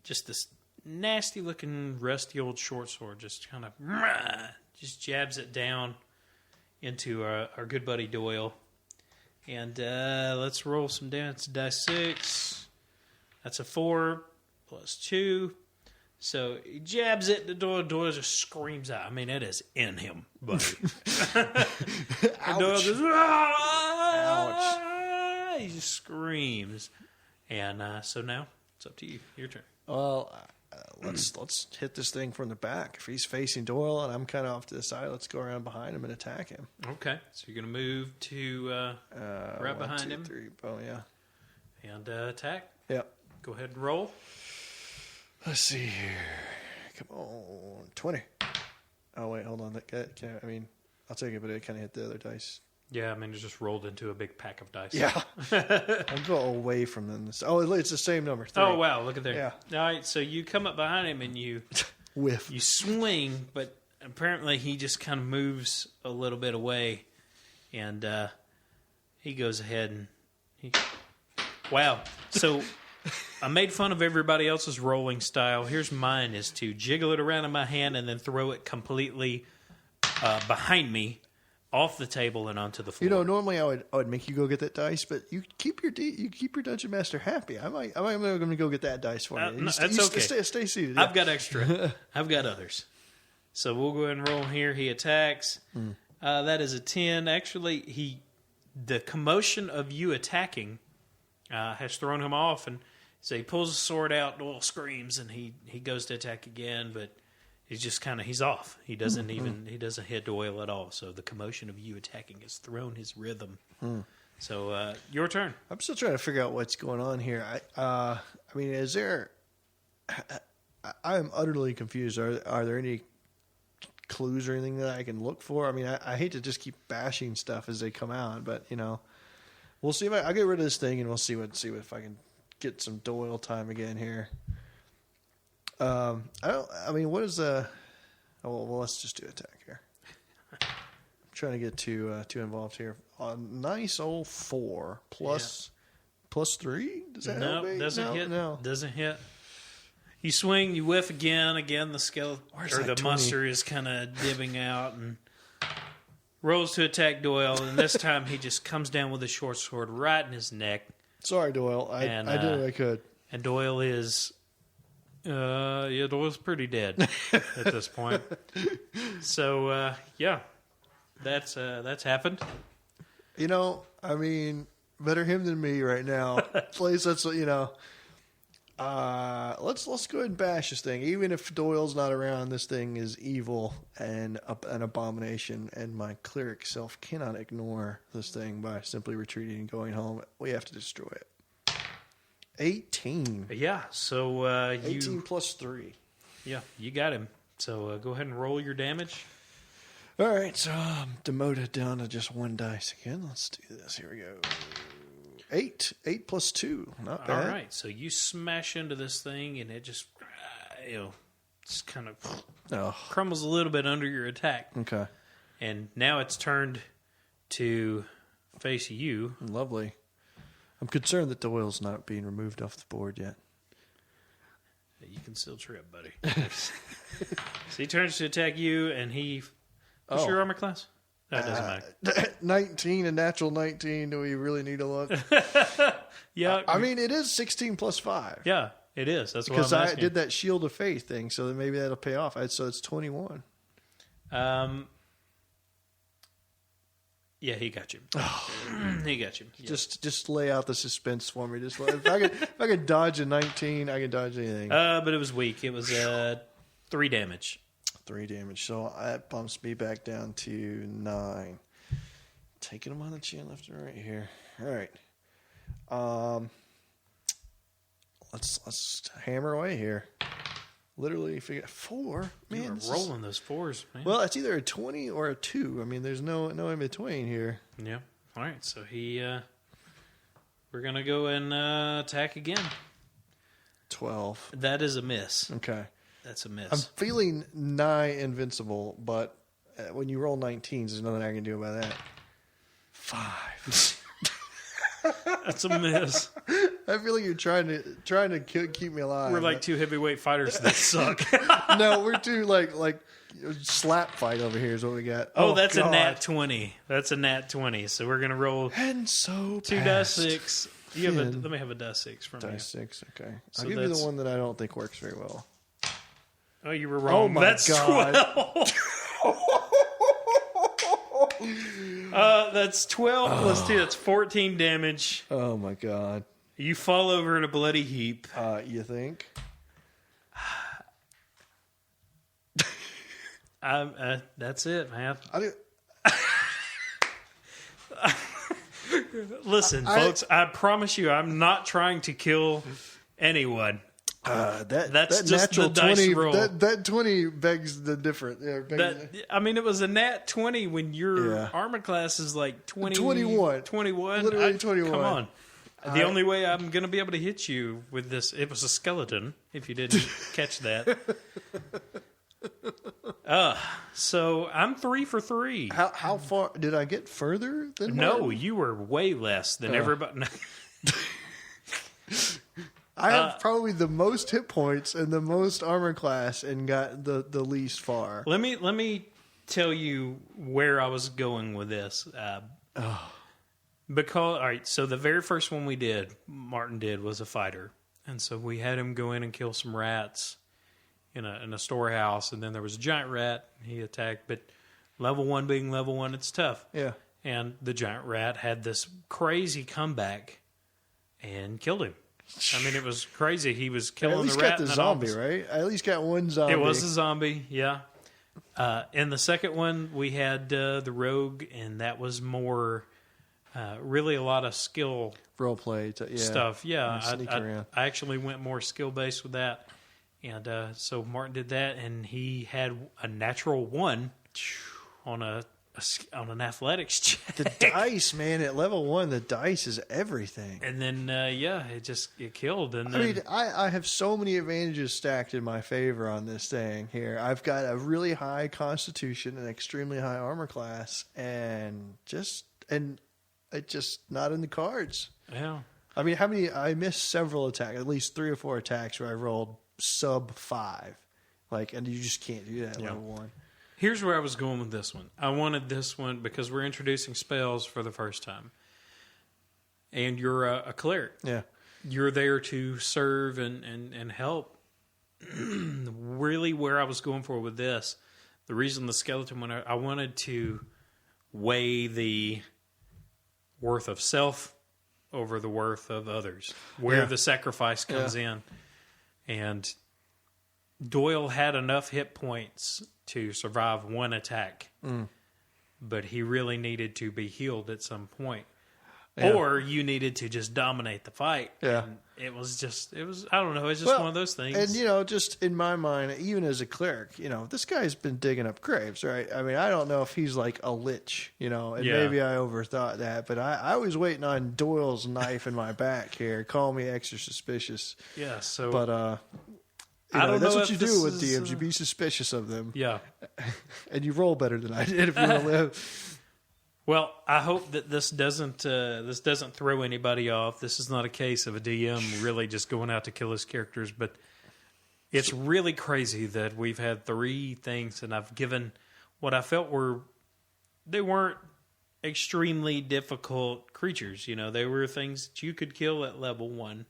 just this nasty-looking, rusty old short sword, just kind of just jabs it down into our good buddy Doyle. And let's roll some damage. Dice 6. That's a 4 plus 2. So he jabs it, the Doyle just screams out. I mean, it is in him, buddy. And Doyle just, ouch. He just screams. And so now it's up to you. Your turn. Well, let's hit this thing from the back. If he's facing Doyle and I'm kind of off to the side, let's go around behind him and attack him. Okay, so you're going to move to right behind him. 3. Oh, yeah. And attack. Yep. Go ahead and roll. Let's see here. Come on. 20. Oh, wait, hold on. I'll take it, but it kind of hit the other dice. Yeah, it just rolled into a big pack of dice. Yeah. I'll go away from them. Oh, it's the same number. 3. Oh, wow, look at there. Yeah. All right, so you come up behind him and you whiff. You swing, but apparently he just kind of moves a little bit away, and he goes ahead and wow. So I made fun of everybody else's rolling style. Here's mine: is to jiggle it around in my hand and then throw it completely behind me, off the table and onto the floor. Normally I would make you go get that dice, but you keep your dungeon master happy. I'm going to go get that dice for you. No, that's okay. Stay seated. Yeah. I've got extra. I've got others. So we'll go ahead and roll here. He attacks. That is a 10. Actually, the commotion of you attacking has thrown him off, and so he pulls his sword out. Doyle screams, and he goes to attack again, but he's just he's off. He doesn't he doesn't hit Doyle at all. So the commotion of you attacking has thrown his rhythm. So your turn. I'm still trying to figure out what's going on here. Is there? I am utterly confused. Are there any clues or anything that I can look for? I hate to just keep bashing stuff as they come out, but we'll see. I'll get rid of this thing and we'll see if I can get some Doyle time again here. What is the? Oh, well, let's just do attack here. I'm trying to get too involved here. Nice old 4 plus 3. Does that help me? Doesn't hit. No, doesn't hit. You swing, you whiff again. Again, the skeleton or the 20? muster is kind of dibbing out and rolls to attack Doyle. And this time, he just comes down with a short sword right in his neck. Sorry, Doyle. I did what I could. And Doyle is. Doyle's pretty dead at this point. So, that's happened. Better him than me right now. Please, let's go ahead and bash this thing. Even if Doyle's not around, this thing is evil and an abomination, and my cleric self cannot ignore this thing by simply retreating and going home. We have to destroy it. 18. Yeah, so 18 plus 3. Yeah, you got him. So go ahead and roll your damage. All right, so I'm demoted down to just 1 dice again. Let's do this. Here we go. 8. 8 plus 2. Not bad. All right, so you smash into this thing, and it just, just kind of crumbles a little bit under your attack. Okay. And now it's turned to face you. Lovely. I'm concerned that Doyle's not being removed off the board yet. You can still trip, buddy. So he turns to attack you, and what's your armor class? That doesn't matter. 19, a natural 19. Do we really need to look? Yeah. It is 16 plus 5. Yeah, it is. That's because what I'm asking. I did that Shield of Faith thing, so then maybe that'll pay off. So it's 21. Yeah, he got you. He got you. Yeah. Just lay out the suspense for me. If I could dodge a 19, I can dodge anything. But it was weak. It was 3 damage. 3 damage. So that bumps me back down to 9. Taking them on the chin, left and right here. All right. Let's hammer away here. Literally, if you get 4, man, you were rolling those 4s, man. Well, it's either a 20 or a 2. There's no in between here. Yeah. All right. So we're gonna go and attack again. 12. That is a miss. Okay. That's a miss. I'm feeling nigh invincible, but when you roll 19s, there's nothing I can do about that. 5. That's a miss. I feel like you're trying to keep me alive. We're like 2 heavyweight fighters that suck. No, we're 2 like slap fight over here is what we got. Oh, that's God. A nat 20. That's a nat 20. So we're gonna roll. And so 2 dice 6. Let me have a dice 6 from you. Dice 6. Okay. So I'll give you the one that I don't think works very well. Oh, you were wrong. Oh my that's God. 12. That's 12 plus 2. That's 14 damage. Oh my God. You fall over in a bloody heap. You think? That's it, man. I do, Listen, folks, I promise you, I'm not trying to kill anyone. That's just the dice 20, roll. That 20 begs the different. I mean, it was a nat 20 when your armor class is like 21. 21. Literally 21. Come on. The only way I'm going to be able to hit you with this, it was a skeleton, if you didn't catch that. So I'm 3 for 3. How far did I get further than No, Martin? you were way less than everybody. I have probably the most hit points and the most armor class and got the least far. Let me tell you where I was going with this. Because, all right, so the very first one Martin did, was a fighter. And so we had him go in and kill some rats in a storehouse. And then there was a giant rat he attacked. But level 1 being level 1, it's tough. Yeah. And the giant rat had this crazy comeback and killed him. I mean, it was crazy. He was killing the rat. At least got the zombie, right? I at least got one zombie. It was a zombie, yeah. In the second one, we had the rogue, and that was more... really a lot of skill role play stuff. Yeah, I I actually went more skill based with that, and so Martin did that, and he had a natural 1 on an athletics check. The dice, man, at level 1, the dice is everything. And then it killed. And then, I mean, I have so many advantages stacked in my favor on this thing here. I've got a really high constitution, an extremely high armor class, and it's just not in the cards. Yeah. I mean, I missed several attacks, at least 3 or 4 attacks where I rolled sub 5. And you just can't do that at level 1. Here's where I was going with this one. I wanted this one because we're introducing spells for the first time. And you're a cleric. Yeah. You're there to serve and help. Really where I was going for with this, the reason the skeleton one, I wanted to weigh the worth of self over the worth of others, where the sacrifice comes in. And Doyle had enough hit points to survive 1 attack, but he really needed to be healed at some point. Yeah. Or you needed to just dominate the fight. Yeah. And it was, I don't know, it's just one of those things. And, just in my mind, even as a cleric, this guy's been digging up graves, right? I mean, I don't know if he's like a lich, and maybe I overthought that, but I was waiting on Doyle's knife in my back here. Call me extra suspicious. Yeah, so... But, I don't that's know what you do with is, DMs. You be suspicious of them. Yeah. And you roll better than I did if you want to live. Well, I hope that this doesn't throw anybody off. This is not a case of a DM really just going out to kill his characters, but it's really crazy that we've had 3 things, and I've given what I felt they weren't extremely difficult creatures. They were things that you could kill at level 1.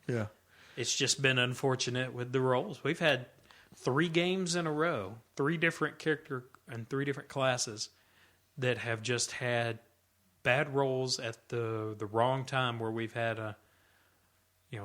Yeah. It's just been unfortunate with the rolls. We've had 3 games in a row, 3 different character and 3 different classes that have just had bad rolls at the wrong time, where we've had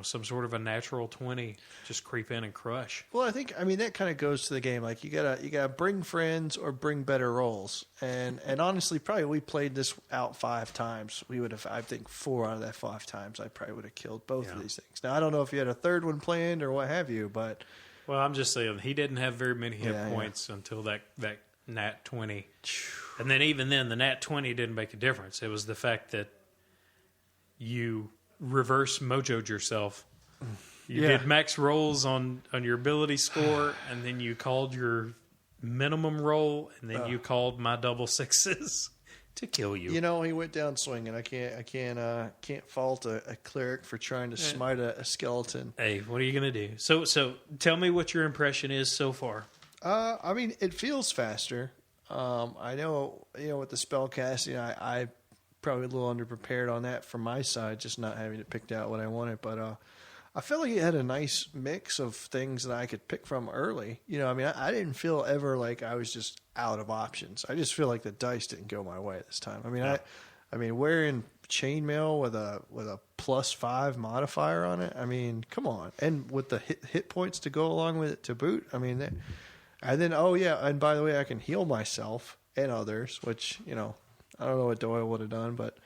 some sort of a natural 20 just creep in and crush. Well, I mean that kind of goes to the game. Like you gotta bring friends or bring better rolls. And honestly, probably we played this out 5 times. We would have, I think, 4 out of that 5 times I probably would have killed both of these things. Now I don't know if you had a third one planned or what have you, but well, I'm just saying he didn't have very many hit points until that nat 20. And then even then, the nat 20 didn't make a difference. It was the fact that you reverse mojoed yourself. You did max rolls on your ability score, and then you called your minimum roll, and then you called my double 6s to kill you. He went down swinging. I can't fault a cleric for trying to smite a skeleton. Hey, what are you gonna do? So tell me what your impression is so far. I mean, it feels faster. I know, with the spell casting, I probably a little underprepared on that from my side, just not having it picked out what I wanted. But I felt like it had a nice mix of things that I could pick from early. I didn't feel ever like I was just out of options. I just feel like the dice didn't go my way this time. I mean, wearing chainmail with a +5 modifier on it. I mean, come on, and with the hit points to go along with it to boot. I mean, And then, and by the way, I can heal myself and others, which, I don't know what Doyle would have done, but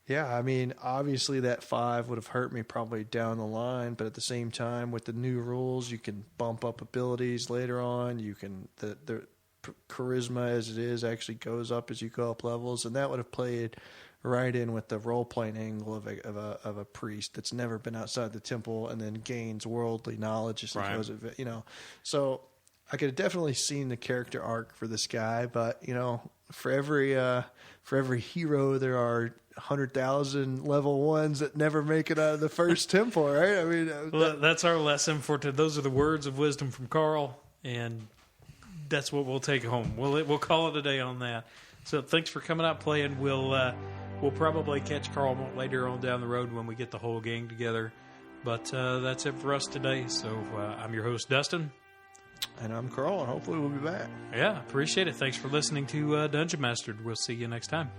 yeah, I mean, obviously that 5 would have hurt me probably down the line, but at the same time, with the new rules, you can bump up abilities later on. You can, the charisma as it is actually goes up as you go up levels, and that would have played right in with the role-playing angle of a priest that's never been outside the temple and then gains worldly knowledge as he goes, So I could have definitely seen the character arc for this guy, but for every hero there are 100,000 level 1s that never make it out of the first temple, right? I mean, that's our lesson for today. Those are the words of wisdom from Carl, and that's what we'll take home. We'll call it a day on that. So thanks for coming out playing. We'll probably catch Carl later on down the road when we get the whole gang together. But that's it for us today. So I'm your host, Dustin. And I'm Carl, and hopefully we'll be back. Yeah, appreciate it. Thanks for listening to Dungeon Mastered. We'll see you next time.